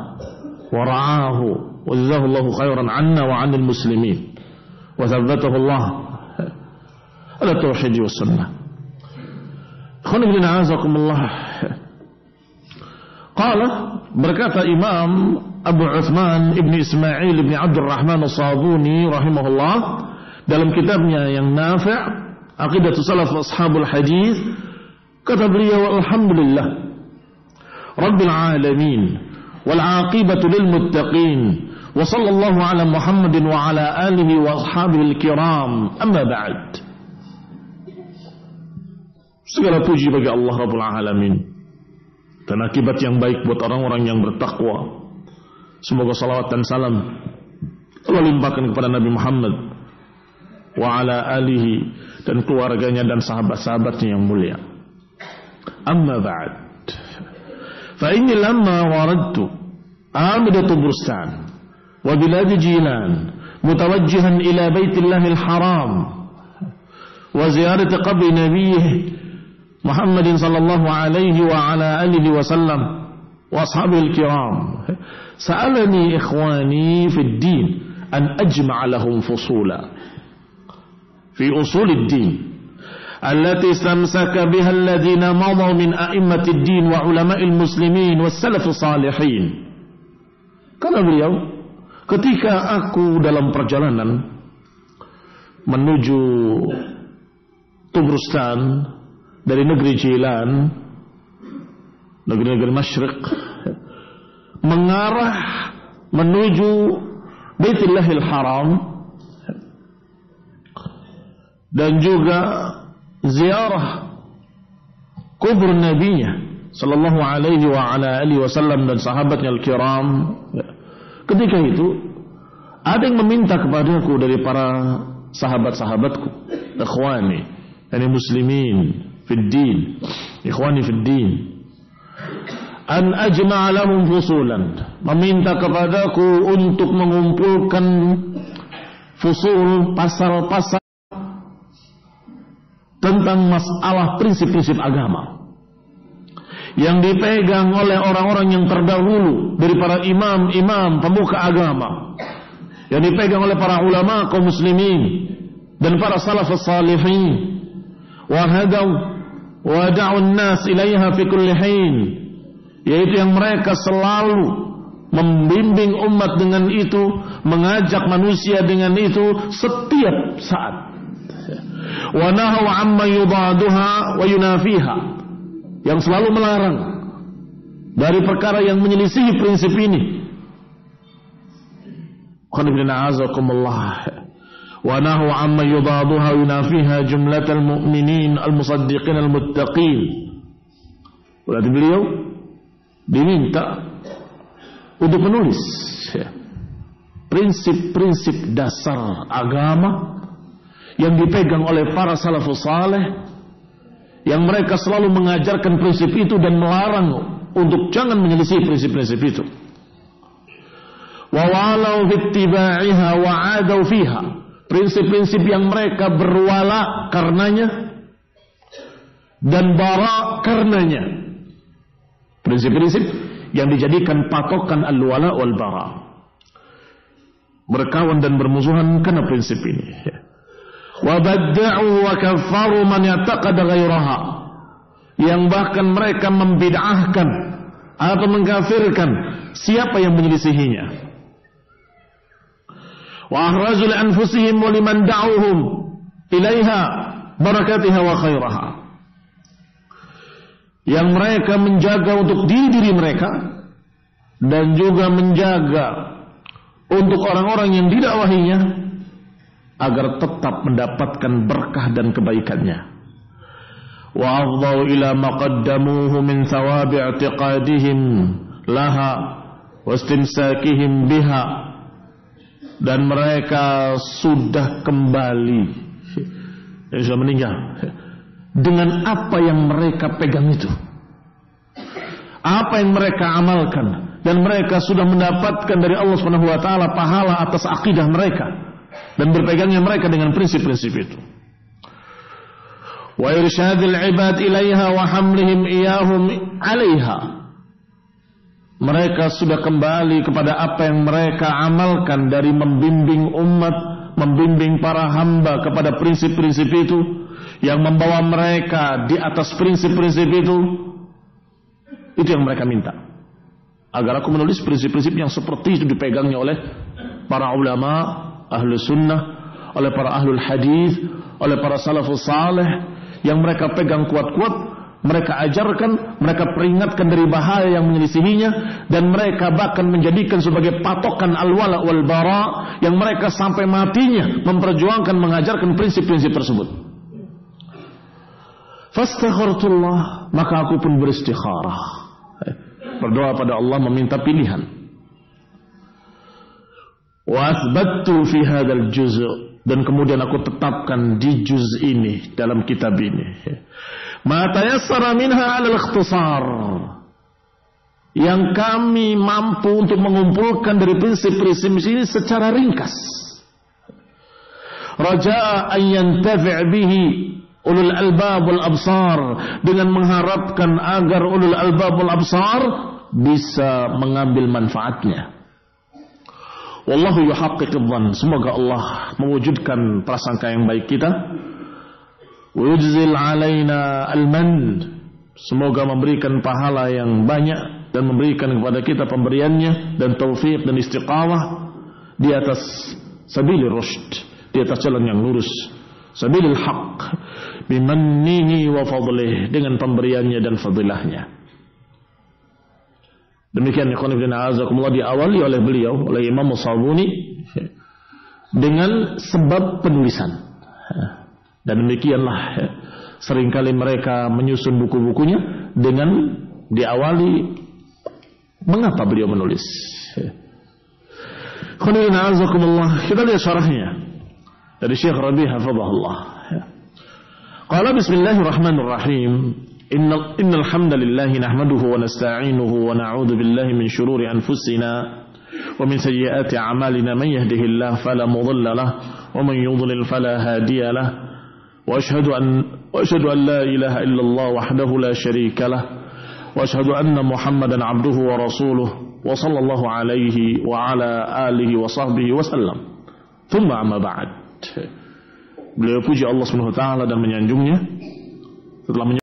wa ra'ahu wa jazahullahu khairan 'anna wa 'anil muslimin wa thabbatahu Allah ala tauhid wa sunnah. Khonibina azakumullah. Qala, berkata Imam Abu Uthman Ibn Ismail Ibn Abdurrahman As-Sabuni rahimahullah dalam kitabnya yang Nafi' Aqidatus Salaf Ashabul Hadis, kata beliau, alhamdulillah Rabbil Alamin wal 'aqibatu lil muttaqin wa sallallahu ala Muhammadin wa ala alihi wa ashabihi al-kiram, amma ba'd. Segala puji bagi Allah Rabbul Alamin dan akibat yang baik buat orang-orang yang bertakwa. Semoga salawat dan salam Allah limpahkan kepada Nabi Muhammad wa ala alihi dan keluarganya dan sahabat-sahabatnya yang mulia. Amma ba'd, fa inni lamma waradtu amidatu Bustan wa bilad Jilan mutawajjihan ila baitillahil haram wa ziyarati qabri nabiyyih Muhammadin sallallahu alaihi wa ala alihi wa sallam wa ashabil kiram, sa'alani ikhwani fi ad-din an ajma'a lahum fusula fi usul ad-din allati istamsaka biha alladhina madaw min a'immati ad-din wa ulama'il muslimin was salaf salihin. Kata beliau, ketika aku dalam perjalanan menuju Tubrustan dari negeri Jilan, negeri-negeri Masyriq, mengarah menuju Baitullahil Haram dan juga ziarah kubur Nabinya sallallahu alaihi wa ala alihi wasallam dan sahabatnya al-kiram. Ketika itu ada yang meminta kepadaku dari para sahabat-sahabatku, ikhwani, yani muslimin fid din, ikhwani fid din, an ajma'a lahum fusulan, meminta kepadaku untuk mengumpulkan fusul, pasal-pasal tentang masalah prinsip-prinsip agama yang dipegang oleh orang-orang yang terdahulu dari para imam-imam pemuka agama, yang dipegang oleh para ulama kaum muslimin dan para salafus salihin, wa hadaw wa da'un nas ilaiha fi kulli hin, yaitu yang mereka selalu membimbing umat dengan itu, mengajak manusia dengan itu setiap saat. Wa nahaw amma yudaduha wa yunafiha, yang selalu melarang dari perkara yang menyelisihi prinsip ini. Qanibina azakumullah. wa nahu amma yudaduha yunafiha jumlatal mu'minin al-musaddiqin al-muttaqin. Berarti beliau diminta untuk menulis prinsip-prinsip dasar agama yang dipegang oleh para salafus saleh, yang mereka selalu mengajarkan prinsip itu dan melarang untuk jangan menyelisih prinsip-prinsip itu. Wa walau bittiba'iha wa 'adau fiha, prinsip-prinsip yang mereka berwala karenanya dan bara karenanya. Prinsip-prinsip yang dijadikan patokan al-wala wal bara. Berkawan dan bermusuhan karena prinsip ini. Wa badda'u wa kaffaru man yataqada ghairaha, yang bahkan mereka membid'ahkan atau mengkafirkan siapa yang menyelisihinya. Wa ahrazu li anfusihim wa liman da'uhum ilaiha barakatiha wa khairaha, yang mereka menjaga untuk diri mereka dan juga menjaga untuk orang-orang yang didakwahinya agar tetap mendapatkan berkah dan kebaikannya. Wa afdau ila maqaddamuhu min thawabi i'tiqadihim laha wa istimsakihim biha, dan mereka sudah kembali, sudah meninggal, dengan apa yang mereka pegang itu, apa yang mereka amalkan, dan mereka sudah mendapatkan dari Allah Subhanahu wa taala pahala atas akidah mereka dan berpegangnya mereka dengan prinsip-prinsip itu. Wa irsyadil ibad ilaiha wa hamlihim iyahum 'alaiha, mereka sudah kembali kepada apa yang mereka amalkan dari membimbing umat, membimbing para hamba kepada prinsip-prinsip itu, yang membawa mereka di atas prinsip-prinsip itu. Itu yang mereka minta, agar aku menulis prinsip-prinsip yang seperti itu dipegangnya oleh para ulama ahlu sunnah, oleh para ahlul hadis, oleh para salafus saleh, yang mereka pegang kuat-kuat, mereka ajarkan, mereka peringatkan dari bahaya yang menyelisihinya, dan mereka bahkan menjadikan sebagai patokan al-wala wal bara, yang mereka sampai matinya memperjuangkan mengajarkan prinsip-prinsip tersebut. Fastakhartullah, maka aku pun beristikharah, berdoa pada Allah meminta pilihan. Wa athbattu fi hadzal juz', dan kemudian aku tetapkan di juz ini, dalam kitab ini, ma tayassara minha 'ala al-ikhtisar, yang kami mampu untuk mengumpulkan dari prinsip-prinsip ini secara ringkas. Raja'a an yantafi' bihi ulul albab wal absar, dengan mengharapkan agar ulul albab wal absar bisa mengambil manfaatnya. Wallahu yuhaqqiqudz dhann, semoga Allah mewujudkan prasangka yang baik kita. Wa yujzil alaina al-man, semoga memberikan pahala yang banyak dan memberikan kepada kita pemberiannya dan taufik dan istiqamah di atas sabilir rusyd, di atas jalan yang lurus, sabilil haqq, bimannihi wa fadlihi, dengan pemberiannya dan fadilahnya. Demikian ikhwan fillah azakumullah, diawali oleh beliau, oleh Imam Sabuni, dengan sebab penulisan. Dan demikianlah seringkali mereka menyusun buku-bukunya dengan diawali mengapa beliau menulis. Ikhwan fillah azakumullah, kita lihat syarahnya dari Syekh Rabi' hafizahullah. Qala bismillahirrahmanirrahim. Innal hamdalillah nahmaduhu wa nasta'inuhu wa na'udzu billahi min shururi anfusina wa min sayyiati a'malina, man yahdihillahu fala mudilla lahu wa man yudlil fala hadiya lahu, wa ashhadu an la ilaha illallah wahdahu la sharika lahu, wa ashhadu anna Muhammadan 'abduhu wa rasuluhu wa sallallahu alaihi wa ala alihi wa sahbihi wa sallam. Thumma amma ba'd. Beliau puji Allah Subhanahu wa taala dan menyanjungnya setelah